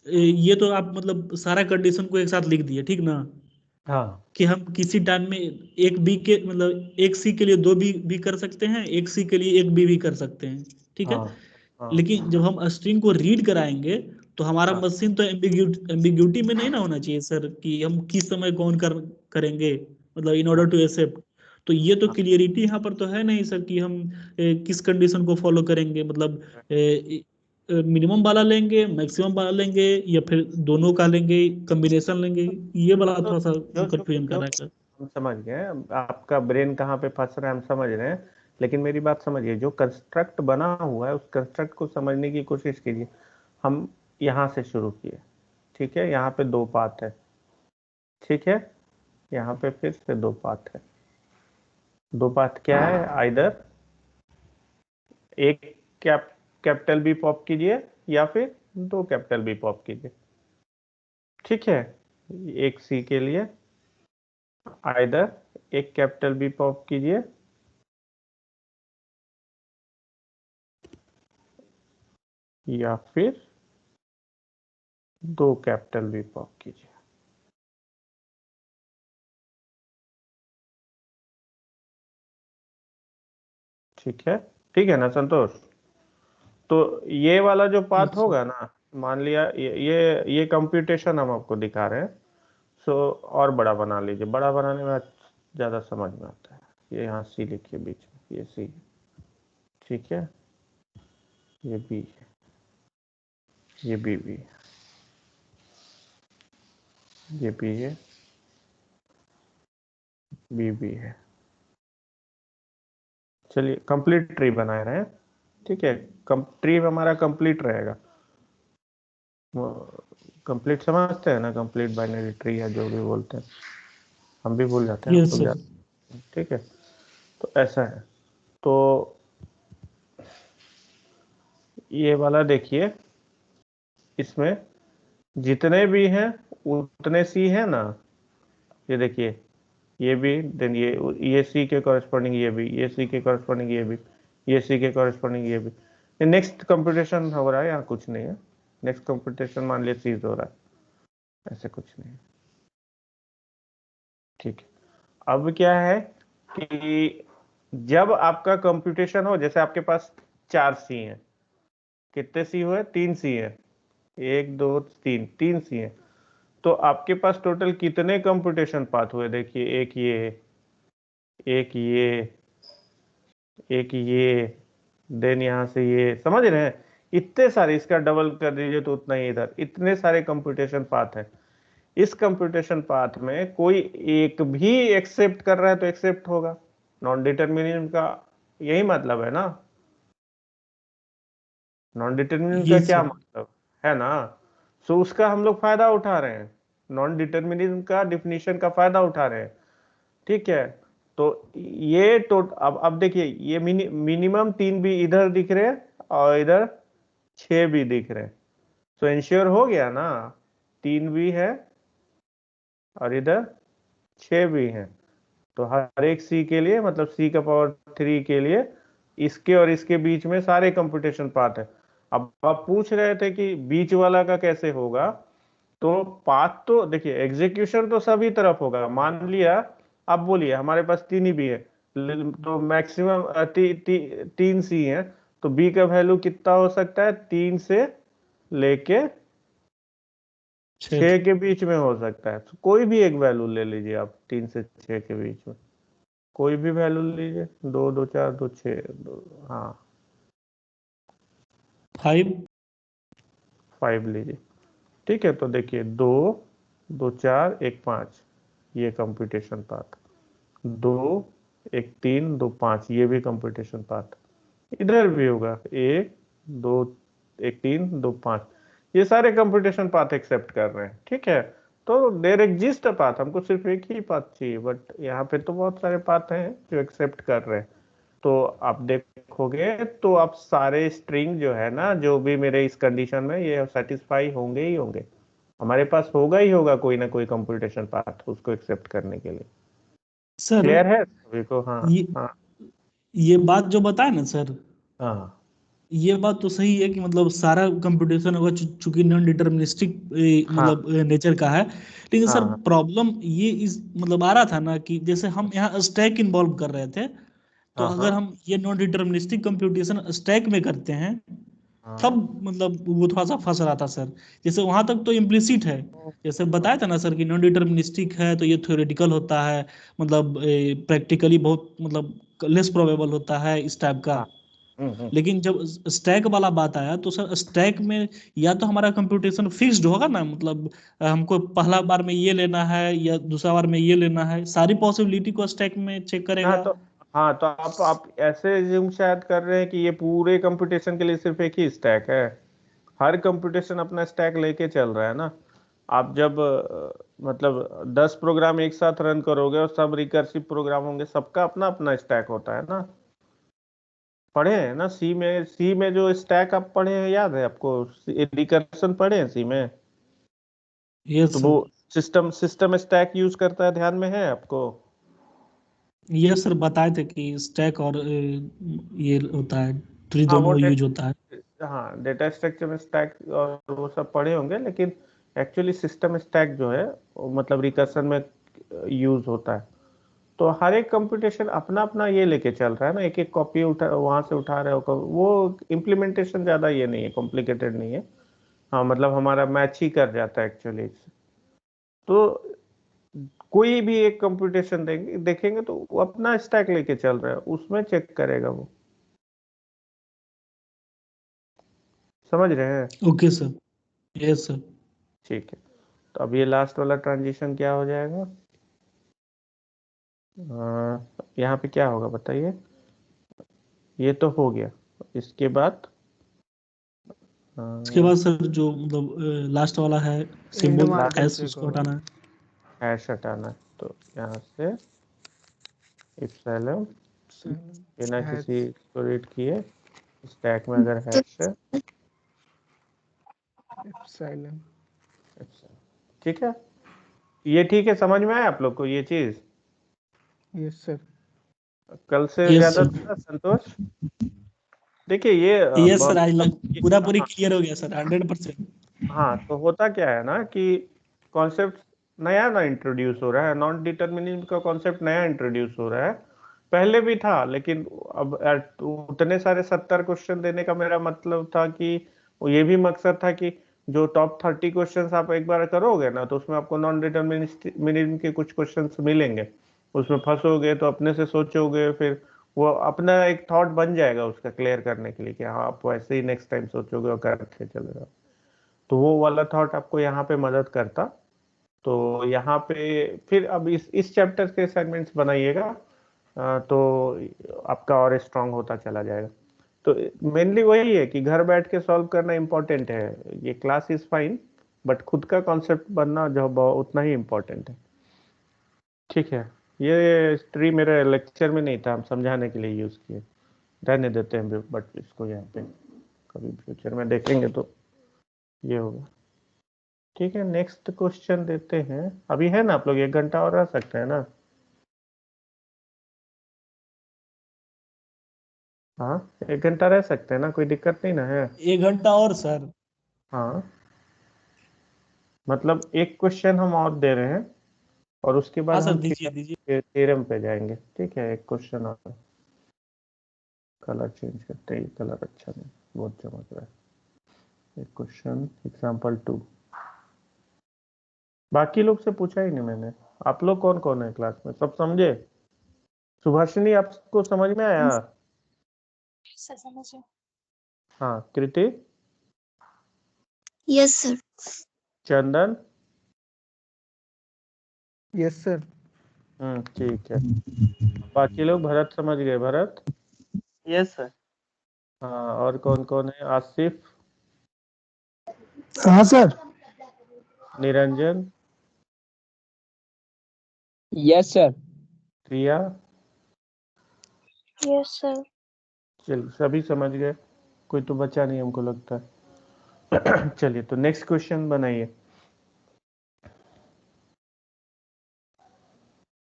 ये तो आप मतलब सारा कंडीशन को एक साथ लिख दिए, ठीक ना? हाँ कि हम किसी टाइम में एक बी के मतलब एक सी के लिए दो बी भी कर सकते हैं, एक सी के लिए एक बी भी कर सकते हैं, ठीक है। हाँ हाँ लेकिन जब हम स्ट्रिंग को रीड कराएंगे तो हमारा हाँ मशीन तो एम्बिग्यूटी में नहीं ना होना चाहिए सर, कि हम किस समय कौन करेंगे, मतलब इन ऑर्डर टू एक्सेप्ट। तो ये तो हाँ, क्लियरिटी यहाँ पर तो है नहीं सर कि हम किस कंडीशन को फॉलो करेंगे, मतलब मिनिमम वाला लेंगे, मैक्सिमम वाला लेंगे, या फिर दोनों का लेंगे, कॉम्बिनेशन लेंगे। ये वाला जो थोड़ा सा जो जो कंफ्यूजन कर जो रहा है सर। हम समझ गए, आपका ब्रेन कहाँ पे फंस रहा है हम समझ रहे हैं, लेकिन मेरी बात समझिए, जो कंस्ट्रक्ट बना हुआ है उस कंस्ट्रक्ट को समझने की कोशिश कीजिए। हम यहाँ से शुरू किए, ठीक है, यहाँ पे 2 पाथ है, ठीक है, यहाँ पे फिर से 2 पाथ है। 2 पाथ क्या है, आइदर एक कैपिटल बी पॉप कीजिए, या फिर 2 कैपिटल बी पॉप कीजिए, ठीक है। एक सी के लिए आइदर एक कैपिटल बी पॉप कीजिए, या फिर 2 कैपिटल बी पॉप कीजिए, ठीक है ना संतोष। तो ये वाला जो पाथ यस सर। होगा ना, मान लिया ये कंप्यूटेशन हम आपको दिखा रहे हैं, सो और बड़ा बना लीजिए, बड़ा बनाने में ज़्यादा समझ में आता है। ये यहाँ सी लिखिए बीच में, ये सी है, ठीक है, ये बी है, ये बी है, ये P है, B भी है। चलिए कंप्लीट ट्री बना रहे हैं, ठीक है। ट्री हमारा कंप्लीट रहेगा। कंप्लीट समझते हैं ना, कंप्लीट बाइनरी ट्री है जो भी बोलते हैं, हम भी भूल जाते हैं, यस हम सर। लोग, ठीक है। तो ऐसा है, तो ये वाला देखिए, इसमें जितने भी हैं उतने सी है ना, ये देखिए, ये भी, देन ये सी के कॉरेस्पॉन्डिंग ये भी, ये सी के कॉरेस्पॉन्डिंग ये भी, ये सी के कॉरेस्पॉन्डिंग ये भी। ये नेक्स्ट कंप्यूटेशन हो रहा है, यहाँ कुछ नहीं है। नेक्स्ट कंप्यूटेशन मान लिया सीज हो रहा है, ऐसे कुछ नहीं है, ठीक है। अब क्या है कि जब आपका कंप्यूटेशन हो, जैसे आपके पास 4 सी हैं, कितने सी हुए, 3 सी है, 1 2 3, 3 सी है। तो आपके पास टोटल कितने कंप्यूटेशन पाथ हुए, देखिए, एक ये, एक ये, एक ये, देन यहाँ से ये, समझ रहे हैं, इतने सारे, इसका डबल कर दीजिए तो उतना ही इधर, इतने सारे कंप्यूटेशन पाथ है। इस कंप्यूटेशन पाथ में कोई एक भी एक्सेप्ट कर रहा है तो एक्सेप्ट होगा। नॉन डिटरमिनिज्म का यही मतलब है ना, नॉन डिटरमिनिज्म का यस क्या सर। मतलब है ना। सो उसका हम लोग फायदा उठा रहे हैं, नॉन डिटरमिनिज्म का डिफिनीशन का फायदा उठा रहे हैं, ठीक है। तो ये तो अब देखिए, ये मिनिमम 3 भी इधर दिख रहे हैं और इधर 6 भी दिख रहे हैं। सो इंश्योर हो गया ना, 3 भी है और इधर 6 भी हैं। तो हर एक सी के लिए, मतलब सी का पावर 3 के लिए, इसके और इसके बीच में सारे कंप्यूटेशन पाथ है। अब आप पूछ रहे थे कि बीच वाला का कैसे होगा, तो पाथ तो देखिए, एग्जीक्यूशन तो सभी तरफ होगा। मान लिया, आप बोलिए हमारे पास 3 ही भी है, तो मैक्सिमम 3 सी है, तो बी का वैल्यू कितना हो सकता है, 3 से लेके 6 के बीच में हो सकता है। तो कोई भी एक वैल्यू ले लीजिए आप, 3 से 6 के बीच में कोई भी वैल्यू लीजिए, 2 2 4 2 6 2, हाँ 5। 5 लीजिए, ठीक है। तो देखिए, 2 2 4 1 5, ये कंप्यूटेशन पाथ, 2 1 3 2 5, ये भी कंप्यूटेशन पाथ। इधर भी होगा 1 2 1 3 2 5, ये सारे कंप्यूटेशन पाथ एक्सेप्ट कर रहे हैं, ठीक है। तो देयर एग्जिस्ट अ पाथ, हमको सिर्फ एक ही पाथ चाहिए, बट यहाँ पे तो बहुत सारे पाथ हैं जो एक्सेप्ट कर रहे हैं। तो आप देखोगे तो आप सारे स्ट्रिंग जो है ना, जो भी मेरे इस कंडीशन में, ये सेटिस्फाई होंगे ही होंगे। हमारे पास होगा ही होगा कोई ना कोई कंप्यूटेशन पाथ उसको एक्सेप्ट करने के लिए। सर क्लियर है सभी को? हाँ ये हाँ ये बात जो बताए ना सर, हाँ ये बात तो सही है कि मतलब सारा कंप्यूटेशन होगा, चूंकि नॉन डिटर्मिनिस्टिक हाँ मतलब नेचर का है। लेकिन सर हाँ प्रॉब्लम ये इस मतलब आ रहा था ना कि जैसे हम यहाँ स्टैक इन्वॉल्व कर रहे थे, तो हाँ अगर हाँ हम ये नॉन डिटर्मिनिस्टिक कंप्यूटेशन स्टैक में करते हैं तब हाँ मतलब वो थोड़ा सा फंस रहा था सर। जैसे वहां तक तो इम्प्लिसिट है, जैसे बताया था ना सर कि नॉन डिटर्मिनिस्टिक है तो ये थ्योरेटिकल होता है, मतलब प्रैक्टिकली बहुत मतलब लेस प्रोबेबल होता है इस टाइप का। हाँ, लेकिन जब स्टैक वाला बात आया तो सर स्टैक में या तो हमारा कंप्यूटेशन फिक्स्ड होगा ना, मतलब हमको पहला बार में ये लेना है या दूसरा बार में ये लेना है, सारी पॉसिबिलिटी को स्टैक में चेक हाँ करेगा। तो, हाँ तो आप ऐसे ज्यूम शायद कर रहे हैं कि ये पूरे कंप्यूटेशन के लिए सिर्फ एक ही स्टैक है। हर कंप्यूटेशन अपना स्टैक लेके चल रहा है ना। आप जब मतलब 10 प्रोग्राम एक साथ रन करोगे और सब रिकर्सिव प्रोग्राम होंगे, सबका अपना अपना स्टैक होता है ना। पढ़े हैं ना सी में जो स्टैक आप पढ़े हैं, याद है आपको? रिकर्सन पढ़े हैं सी में? यस तो वो sir. System system stack use करता है, ध्यान में है आपको? यस सर, बताए थे कि स्टैक और ये होता है, ट्री हाँ वो दोनों यूज होता है। हाँ, डेटा स्ट्रक्चर में स्टैक और वो सब पढ़े होंगे, लेकिन एक्चुअली सिस्टम स्टैक जो है वो मतलब रिकर्सन में यूज होता है। तो हर एक कंप्यूटेशन अपना अपना ये लेके चल रहा है ना, एक एक कॉपी उठा वहां से उठा रहे हो, वो इम्प्लीमेंटेशन ज्यादा ये नहीं है, कॉम्प्लिकेटेड नहीं है। हाँ मतलब हमारा मैच ही कर जाता है एक्चुअली। तो कोई भी एक कंप्यूटेशन देखेंगे तो वो अपना स्टैक लेके चल रहा है, उसमें चेक करेगा वो। समझ रहे हैं? Okay sir. Yes sir. ठीक है। तो अब ये लास्ट वाला ट्रांजिशन क्या हो जाएगा? यहाँ पे क्या होगा बताइए? ये तो हो गया, इसके बाद उसके बाद सर जो मतलब लास्ट वाला है सिंबल mark एस, उसको हटाना है। हैश हटाना है। तो यहाँ से इप्सिलॉन बिना किसी को रीड किए स्टैक में अगर हैश है एप्सिलॉन। ठीक है, ये ठीक है, समझ में आया आप लोग को ये चीज? Yes sir. कल से Yes, ज्यादा sir. था संतोष? देखिए ये यस सर, आज ये- पूरा पूरी हाँ, क्लियर हो गया सर 100%। हाँ, तो होता क्या है ना कि कॉन्सेप्ट नया ना इंट्रोड्यूस हो रहा है, नॉन डिटर्मिनिज्म का कॉन्सेप्ट नया इंट्रोड्यूस हो रहा है। पहले भी था, लेकिन अब उतने सारे 70 क्वेश्चन देने का मेरा मतलब था कि ये भी मकसद था कि जो टॉप 30 क्वेश्चंस आप एक बार करोगे ना, तो उसमें आपको नॉन डिटर्मिनिज्म के कुछ क्वेश्चंस मिलेंगे, उसमें फंसोगे तो अपने से सोचोगे, फिर वो अपना एक थॉट बन जाएगा उसका क्लियर करने के लिए कि हाँ आप वैसे ही नेक्स्ट टाइम सोचोगे और करके चलेगा। तो वो वाला थॉट आपको यहाँ पे मदद करता। तो यहाँ पे फिर अब इस चैप्टर के असाइनमेंट्स बनाइएगा, तो आपका और स्ट्रांग होता चला जाएगा। तो मेनली वही है कि घर बैठ के सॉल्व करना इम्पोर्टेंट है। ये क्लास इज फाइन, बट खुद का कॉन्सेप्ट बनना जो उतना ही इम्पोर्टेंट है। ठीक है, ये ट्री मेरे लेक्चर में नहीं था, हम समझाने के लिए यूज किए, रहने देते हैं, बट इसको यहाँ पे कभी फ्यूचर में देखेंगे तो ये होगा। ठीक है, नेक्स्ट क्वेश्चन देते हैं। अभी है ना आप लोग 1 घंटा और रह सकते हैं ना? हाँ, 1 घंटा रह सकते हैं ना, कोई दिक्कत नहीं ना है? 1 घंटा और सर? हाँ, मतलब एक क्वेश्चन हम और दे रहे हैं और उसके बाद हाँ सर, हम दीजिए दीजिए। थ्योरम पे जाएंगे। ठीक है, एक क्वेश्चन और। कलर चेंज करते हैं, कलर अच्छा नहीं, बहुत चमक रहा है। एक क्वेश्चन एग्जाम्पल 2, बाकी लोग से पूछा ही नहीं मैंने। आप लोग कौन कौन है क्लास में, सब समझे? सुभाषिनी आपको समझ में आया? हाँ, Kriti, yes sir. Chandan, yes sir. ठीक है। बाकी लोग, भरत समझ गए? भरत? Yes sir. हाँ, और कौन कौन है? आसिफ, हाँ sir. Niranjan, yes sir. Priya? Yes sir. चलिए, सभी समझ गए, कोई तो बचा नहीं हमको लगता है। चलिए, तो नेक्स्ट क्वेश्चन बनाइए।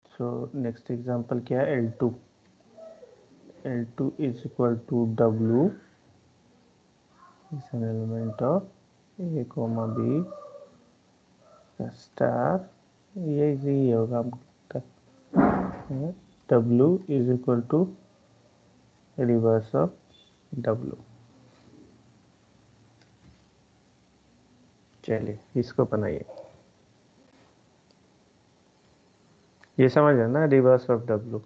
सो नेक्स्ट एग्जांपल क्या है? L2 is equal to W is an element of A, B star, ये होगा हमको लगता है। W is equal to reverse of W। चलिए, इसको बनाइए। ये समझ है ना, reverse of W।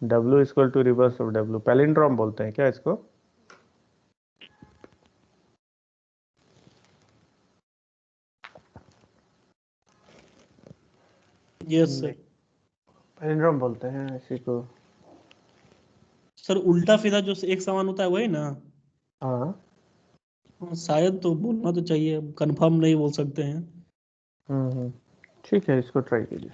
W equal to reverse of W, palindrome बोलते हैं क्या इसको? Yes sir. पैलिंड्रोम बोलते हैं इसी को। सर उल्टा सीधा जो एक समान होता है वही ना? हाँ। शायद, तो बोलना तो चाहिए, कंफर्म नहीं बोल सकते हैं। ठीक है, इसको ट्राई कीजिए।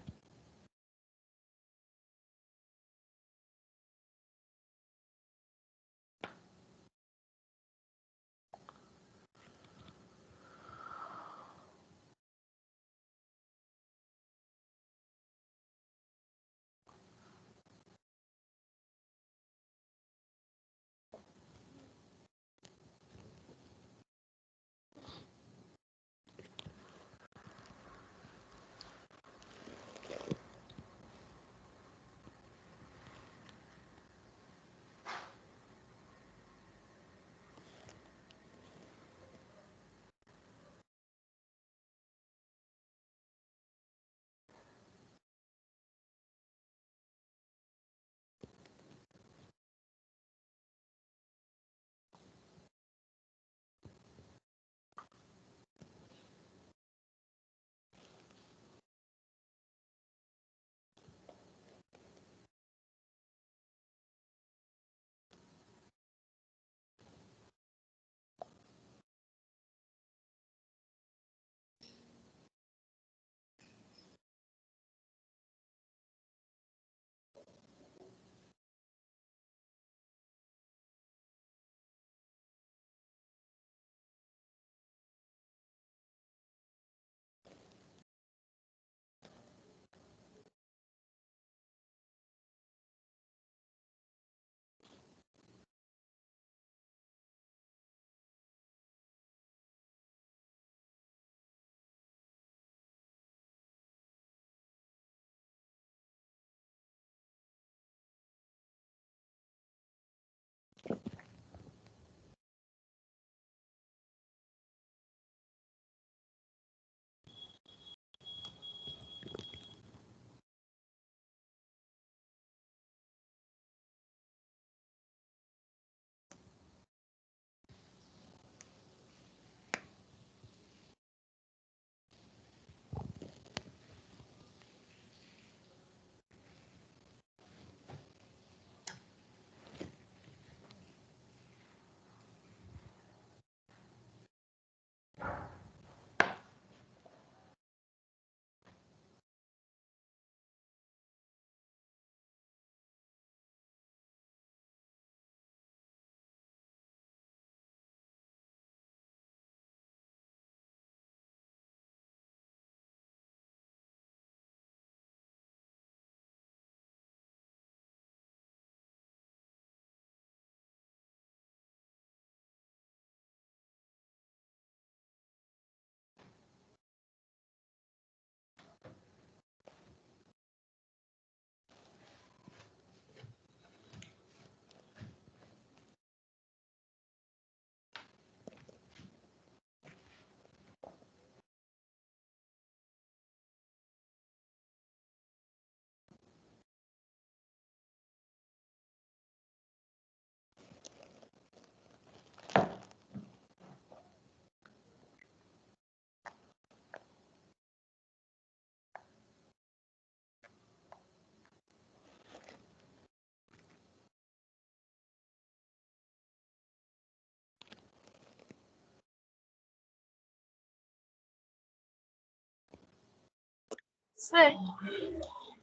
सर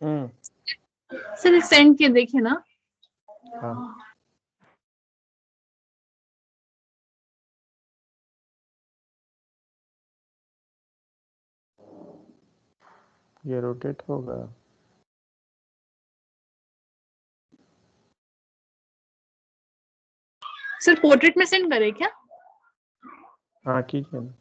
हम्म। सर सेंड के देखे ना। हाँ ये रोटेट होगा। सर पोर्ट्रेट में सेंड करे क्या? हाँ कीजिए ना।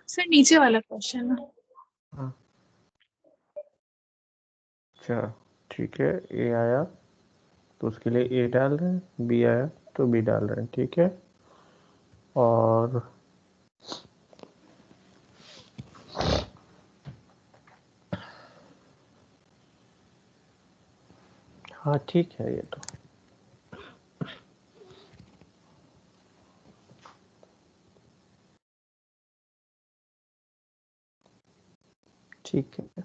सर नीचे वाला क्वेश्चन है। हाँ अच्छा ठीक है। ए आया तो उसके लिए ए डाल रहे हैं, बी आया तो बी डाल रहे हैं, ठीक है। और हाँ ठीक है ये तो। ठीक है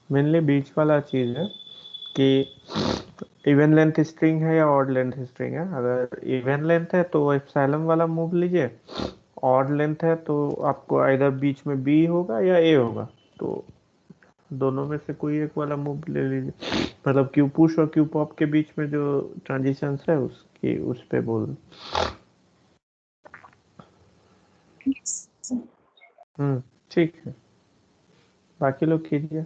मेनली बीच वाला चीज है कि इवन लेंथ स्ट्रिंग है या ऑड लेंथ स्ट्रिंग है। अगर इवन लेंथ है तो एप्सिलॉन वाला मूव लीजिए, ऑड लेंथ है तो आपको आइदर बीच में बी होगा या ए होगा, तो दोनों में से कोई एक वाला मूव ले लीजिए। मतलब क्यू पुश और क्यू पॉप के बीच में जो ट्रांजिशंस है उसकी उस पे बोल। ठीक है बाकी लोग कीजिए।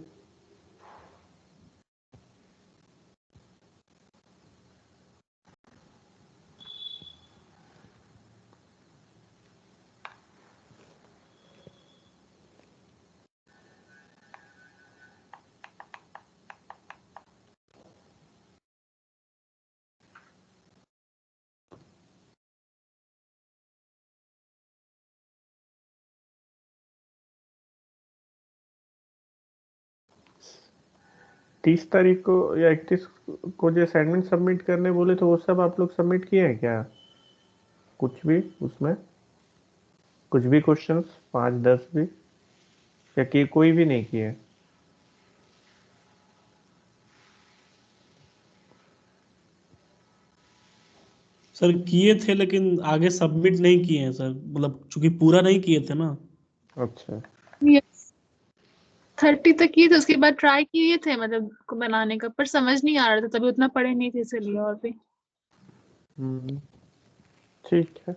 तीस तारीख को या 31 को जो असाइनमेंट सबमिट करने बोले तो वो सब आप लोग सबमिट किए हैं क्या? कुछ भी उसमें कुछ भी क्वेश्चंस 5-10 भी या कि कोई भी नहीं किए? सर किए थे लेकिन आगे सबमिट नहीं किए हैं सर, मतलब चूंकि पूरा नहीं किए थे ना। अच्छा 30 तक किए थे, उसके बाद ट्राई किए थे मतलब को बनाने का, पर समझ नहीं आ रहा था, तभी उतना पढ़े नहीं थे इसलिए। और भी ठीक है।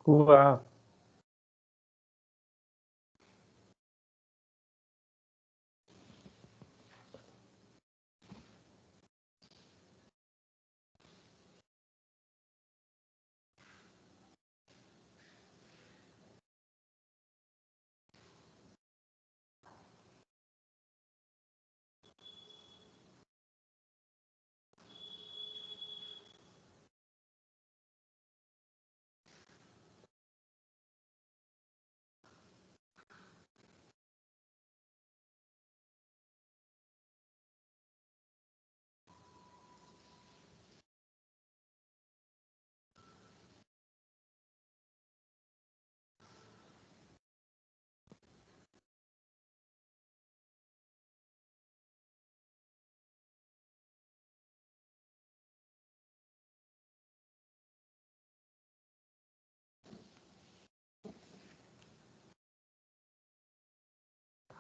हुआ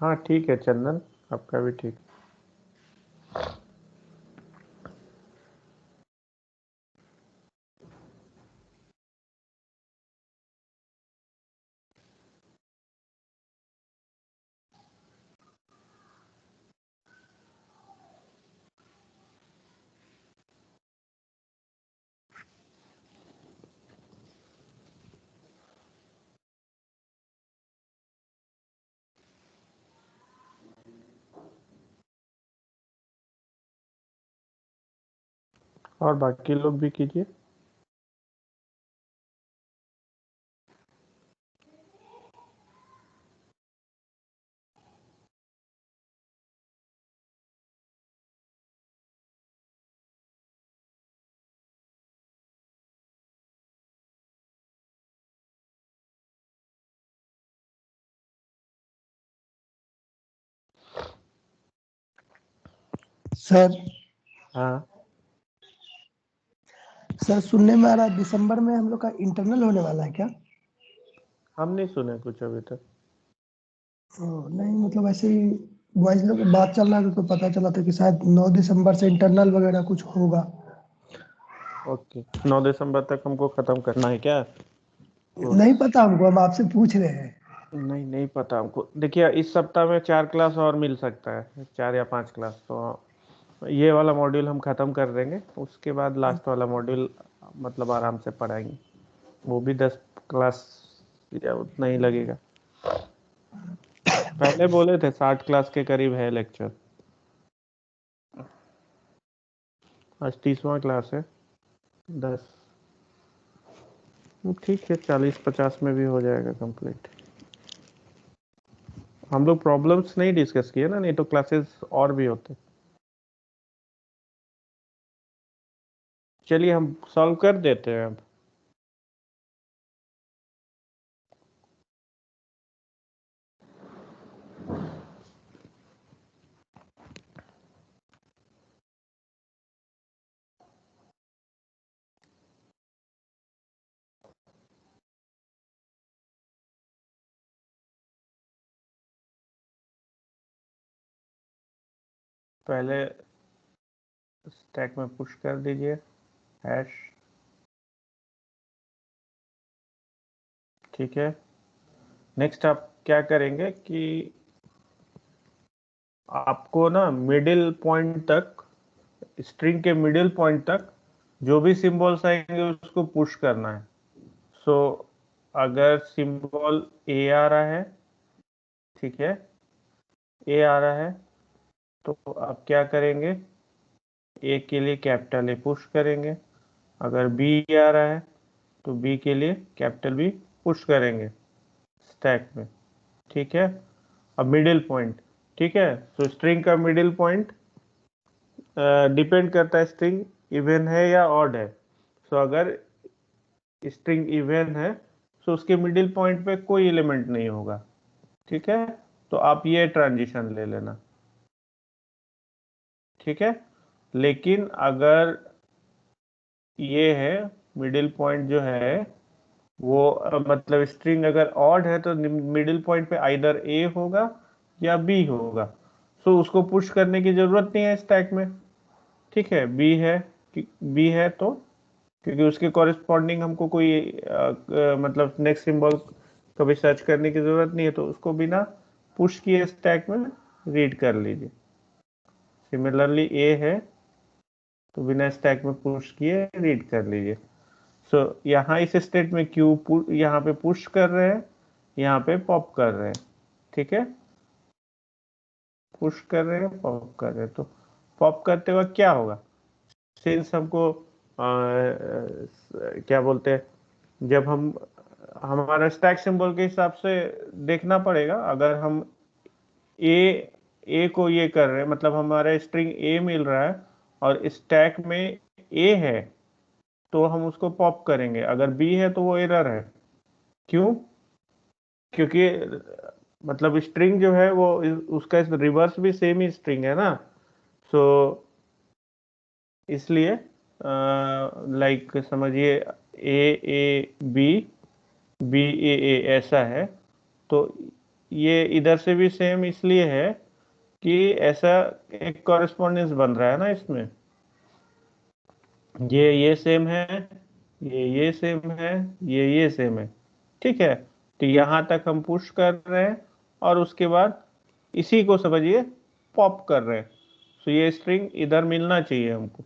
हाँ ठीक है चंदन, आपका भी ठीक। और बाकी लोग भी कीजिए। सर हाँ सर सुनने में आ रहा है दिसंबर में हम लोग का इंटरनल होने वाला है क्या? हम नहीं सुने कुछ अभी तक। नहीं मतलब ऐसे ही बॉयज लोग बात चल रहा था तो पता चला था कि शायद 9 दिसंबर से इंटरनल वगैरह कुछ होगा। ओके, 9 दिसंबर तक हमको खत्म करना है क्या? नहीं पता हमको, हम आपसे पूछ रहे हैं। नहीं नहीं पता हमको। देखिए इस सप्ताह में 4 क्लास और मिल सकता है, 4 या 5 क्लास। तो ये वाला मॉड्यूल हम खत्म कर देंगे, उसके बाद लास्ट वाला मॉड्यूल मतलब आराम से पढ़ाएंगे। वो भी 10 क्लास या उतना ही लगेगा। पहले बोले थे 60 क्लास के करीब है लेक्चर, आज 30वां क्लास है। 10 ठीक है, 40-50 में भी हो जाएगा कंप्लीट। हम लोग प्रॉब्लम्स नहीं डिस्कस किए ना, नहीं तो क्लासेस और भी होते। चलिए हम सॉल्व कर देते हैं अब। पहले स्टैक में पुश कर दीजिए हैश, ठीक है। नेक्स्ट आप क्या करेंगे कि आपको ना मिडिल पॉइंट तक, स्ट्रिंग के मिडिल पॉइंट तक जो भी सिंबल्स आएंगे उसको पुश करना है। सो अगर सिंबल ए आ रहा है, ठीक है, ए आ रहा है, तो आप क्या करेंगे, ए के लिए कैपिटल ए पुश करेंगे। अगर बी आ रहा है तो बी के लिए कैपिटल बी पुश करेंगे स्टैक में, ठीक है। अब मिडिल पॉइंट, ठीक है। तो स्ट्रिंग का मिडिल पॉइंट डिपेंड करता है स्ट्रिंग इवन है या ऑड है। सो अगर स्ट्रिंग इवन है तो उसके मिडिल पॉइंट पे कोई एलिमेंट नहीं होगा, ठीक है। तो आप ये ट्रांजिशन ले लेना, ठीक है। लेकिन अगर ये है मिडिल पॉइंट जो है वो मतलब स्ट्रिंग अगर ऑड है तो मिडिल पॉइंट पे आइदर ए होगा या बी होगा। सो उसको पुश करने की जरूरत नहीं है स्टैक में, ठीक है। बी है तो क्योंकि उसके कॉरेस्पॉन्डिंग हमको कोई मतलब नेक्स्ट सिंबल कभी सर्च करने की जरूरत नहीं है, तो उसको बिना पुश किए स्टैक में रीड कर लीजिए। सिमिलरली ए है तो बिना स्टैक में पुश किए रीड कर लीजिए। सो यहाँ इस स्टेट में क्यू यहाँ पे पुश कर रहे हैं, यहाँ पे पॉप कर रहे हैं, ठीक है। पुश कर रहे हैं, पॉप कर रहे हैं, तो पॉप करते वक्त क्या होगा, सिंस हमको क्या बोलते हैं, जब हम हमारा स्टैक सिंबल के हिसाब से देखना पड़ेगा। अगर हम ए को ये कर रहे हैं, मतलब हमारा स्ट्रिंग ए मिल रहा है और स्टैक में ए है, तो हम उसको पॉप करेंगे। अगर बी है तो वो एरर है। क्यों? क्योंकि मतलब स्ट्रिंग जो है वो उसका रिवर्स भी सेम ही स्ट्रिंग है ना। सो इसलिए लाइक समझिए ए ए बी बी ए ए ऐसा है, तो ये इधर से भी सेम इसलिए है कि ऐसा एक कॉरेस्पॉन्डेंस बन रहा है ना इसमें, ये सेम है, ये सेम है, ये सेम है, ठीक है। तो यहाँ तक हम पुश कर रहे हैं और उसके बाद इसी को समझिए पॉप कर रहे हैं। तो ये स्ट्रिंग इधर मिलना चाहिए हमको,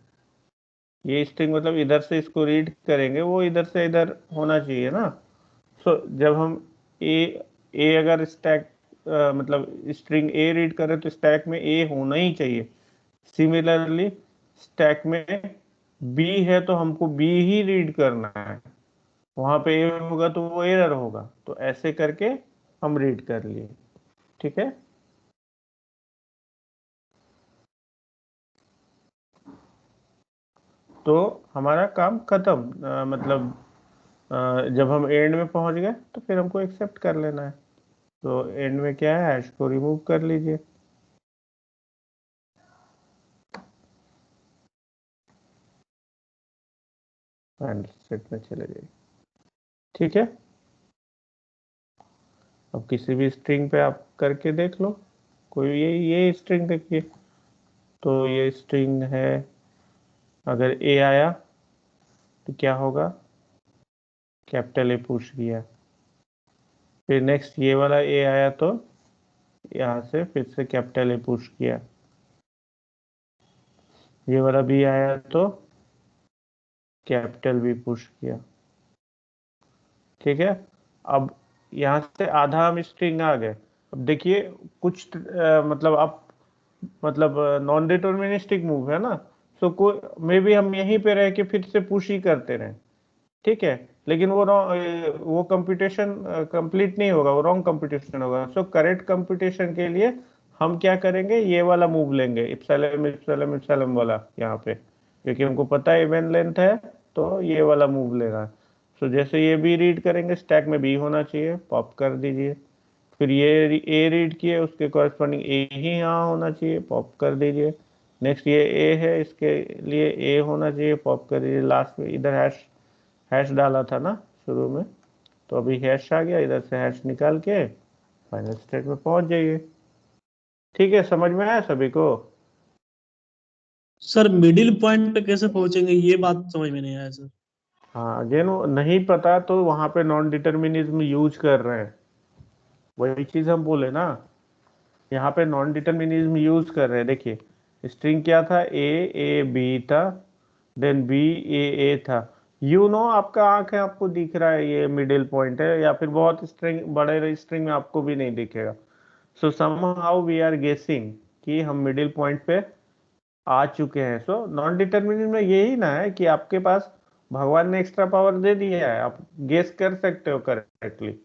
ये स्ट्रिंग मतलब इधर से इसको रीड करेंगे वो इधर से इधर होना चाहिए ना। सो जब हम ए अगर स्टैक मतलब स्ट्रिंग ए रीड करें तो स्टैक में ए होना ही चाहिए। सिमिलरली स्टैक में बी है तो हमको बी ही रीड करना है, वहां पे ए होगा तो वो एरर होगा। तो ऐसे करके हम रीड कर लिए, ठीक है। तो हमारा काम खत्म, मतलब जब हम एंड में पहुंच गए तो फिर हमको एक्सेप्ट कर लेना है। तो एंड में क्या है, हैश को रिमूव कर लीजिए। एंड सेट में चले जाइए, ठीक है। अब किसी भी स्ट्रिंग पे आप करके देख लो, कोई ये स्ट्रिंग देखिए, तो ये स्ट्रिंग है, अगर ए आया तो क्या होगा, कैपिटल ए पुश किया। फिर नेक्स्ट ये वाला ए आया तो यहाँ से फिर से कैपिटल ए पुश किया। ये वाला बी आया तो कैपिटल बी पुश किया, ठीक है। अब यहाँ से आधा हम स्ट्रिंग आ गए। अब देखिए कुछ मतलब आप मतलब नॉन डिटर्मिनिस्टिक मूव है ना, सो कोई मे बी हम यहीं पे रह के फिर से पुश ही करते रहे, ठीक है, लेकिन वो कंप्यूटेशन कंप्लीट नहीं होगा, वो रॉन्ग कंप्यूटेशन होगा। सो करेक्ट कंप्यूटेशन के लिए हम क्या करेंगे, ये वाला मूव लेंगे, इप्सिलम इप्सिलम इप्सिलम वाला यहाँ पे, क्योंकि हमको पता है इवन लेंथ है तो ये वाला मूव लेगा। सो जैसे ये बी रीड करेंगे स्टैक में बी होना चाहिए, पॉप कर दीजिए। फिर ये ए रीड किए उसके कॉरेस्पॉन्डिंग ए ही यहाँ होना चाहिए, पॉप कर दीजिए। नेक्स्ट ये ए है, इसके लिए ए होना चाहिए, पॉप कर दीजिए। लास्ट में इधर हैश डाला था ना शुरू में, तो अभी हैश आ गया, इधर से हैश निकाल के फाइनल स्टेट में पहुंच जाइए, ठीक है। समझ में आया सभी को? सर मिडिल पॉइंट पे कैसे पहुंचेंगे, ये बात समझ में नहीं आया सर। हाँ, जिन नहीं पता तो वहां पे नॉन डिटर्मिनिज्म यूज कर रहे हैं, वही चीज हम बोले ना, यहाँ पे नॉन डिटर्मिनिज्म यूज कर रहे हैं। देखिए स्ट्रिंग क्या था, ए बी था, देन बी ए था। आपका आंख है, आपको दिख रहा है ये मिडिल पॉइंट है, या फिर बहुत स्ट्रिंग बड़े स्ट्रिंग में आपको भी नहीं दिखेगा। सो समहाउ वी आर गेसिंग कि हम मिडिल पॉइंट पे आ चुके हैं। सो नॉन डिटर्मिनिज्म में यही ना है कि आपके पास भगवान ने एक्स्ट्रा पावर दे दिया है, आप गेस कर सकते हो करेक्टली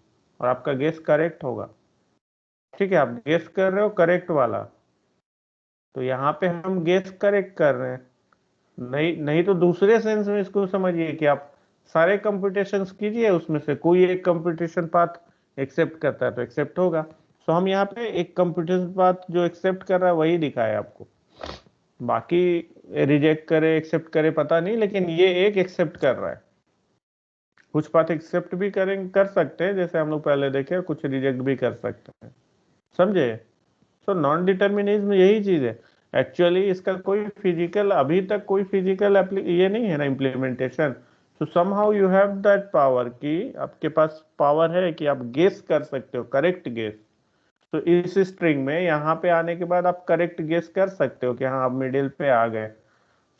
और आपका गेस करेक्ट होगा, ठीक है। आप गेस कर रहे हो करेक्ट वाला, तो यहाँ पे हम गेस करेक्ट कर रहे हैं। नहीं नहीं तो दूसरे सेंस में इसको समझिए कि आप सारे कंप्यूटेशंस कीजिए, उसमें से कोई एक कंप्यूटेशन पाथ एक्सेप्ट करता है तो एक्सेप्ट होगा। सो हम यहाँ पे एक कंप्यूटेशन पाथ जो एक्सेप्ट कर रहा है वही दिखाया आपको, बाकी रिजेक्ट करे एक्सेप्ट करे पता नहीं, लेकिन ये एक एक्सेप्ट कर रहा है। कुछ पाथ एक्सेप्ट भी कर सकते हैं, जैसे हम लोग पहले देखे, कुछ रिजेक्ट भी कर सकते हैं, समझे। सो नॉन डिटर्मिनिज्म यही चीज है एक्चुअली। इसका कोई फिजिकल, अभी तक कोई फिजिकल ये नहीं है ना implementation. So somehow you have that power कि आपके पास पावर है कि आप गेस कर सकते हो, करेक्ट गेस। तो इस स्ट्रिंग में यहाँ पे आने के बाद आप करेक्ट गेस कर सकते हो कि हाँ आप मिडिल पे आ गए।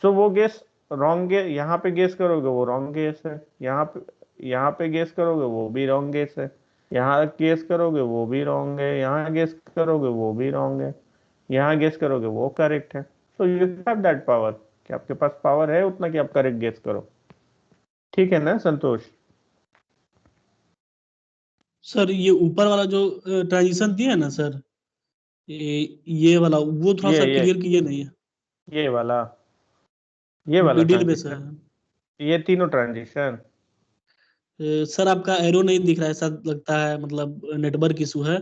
सो वो गेस रॉन्ग गेस, यहाँ पे गेस करोगे वो रॉन्ग गेस है, यहाँ पे गेस करोगे वो भी रॉन्ग गेस है, यहाँ गेस करोगे वो भी रॉन्ग है, यहाँ गेस करोगे वो भी रॉन्ग है, यहाँ गेस करोगे वो करेक्ट है। So you have that power कि आपके पास पावर है उतना कि आप करेक्ट गेस करो, ठीक है ना संतोष? सर ये ऊपर वाला जो ट्रांजिशन दिया है ना सर, ये वाला वो थोड़ा सा ये क्लियर किए नहीं है। ये वाला ये वाला मिडिल में सर, ट्रांजिशन, ये तीनों ट्रांजिशन। सर आपका एरो नहीं दिख रहा है, ऐसा लगता है मतलब नेटवर्क इशू है।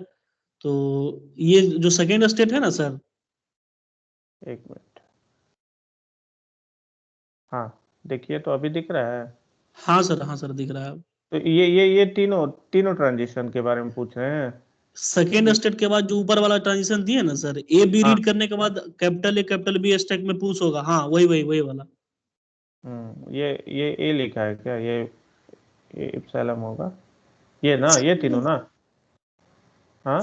तो ये जो सेकेंड स्टेट है ना सर, एक मिनट, हाँ देखिए तो अभी दिख रहा है। हाँ सर, हाँ सर दिख रहा है। तो ये तीनों तीनों ट्रांजिशन के बारे में पूछ रहे हैं। सेकेंड स्टेट के बाद जो ऊपर वाला ट्रांजिशन दिए ना सर, ए बी हाँ। रीड करने के बाद capital A capital B stack में पुश होगा, हाँ वही वाला। ये ए लिखा है क्या? ये इप्सिलॉन होगा ये ना, ये तीनों ना। हाँ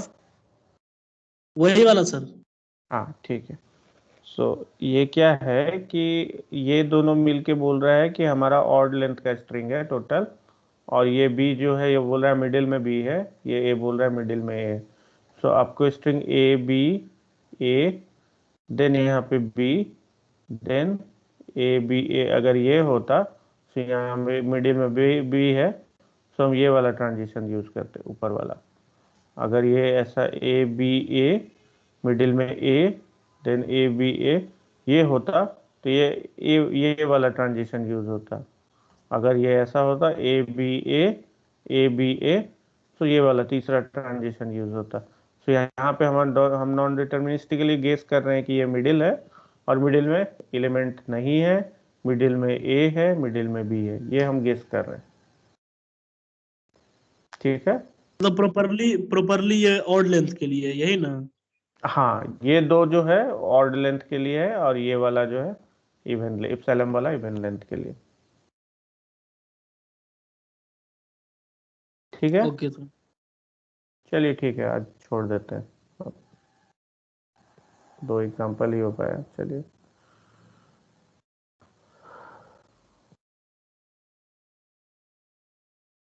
वही वाला सर। हाँ ठीक है। सो ये क्या है कि ये दोनों मिलके बोल रहा है कि हमारा ऑड लेंथ का स्ट्रिंग है टोटल, और ये बी जो है ये बोल रहा है मिडिल में बी है, ये ए बोल रहा है मिडिल में ए। सो आपको string A B A, then यहाँ पे B, then A B A, अगर ये होता तो यहाँ मिडिल में बी बी है, तो हम ये वाला ट्रांजिशन यूज करते ऊपर वाला। अगर ये ऐसा ए बी ए मिडिल में ए, देन ए बी ए ये होता तो ये वाला ट्रांजिशन यूज होता। अगर ये ऐसा होता ए बी ए, तो ये वाला तीसरा ट्रांजिशन यूज होता। तो यहाँ पे हम नॉन डिटर्मिनिस्टिकली गेस कर रहे हैं कि ये मिडिल है, और मिडिल में एलिमेंट नहीं है, मिडिल में ए है, मिडिल में बी है, ये हम गेस कर रहे हैं। ठीक है, मतलब प्रॉपरली ये ऑड लेंथ के लिए है, यही ना? हाँ ये दो जो है ऑड लेंथ के लिए है, और ये वाला जो है इवन इप्सिलॉन वाला इवन लेंथ के लिए। ठीक है, ओके सर। चलिए ठीक है, आज छोड़ देते हैं, 2 एग्जाम्पल ही हो पाया, चलिए।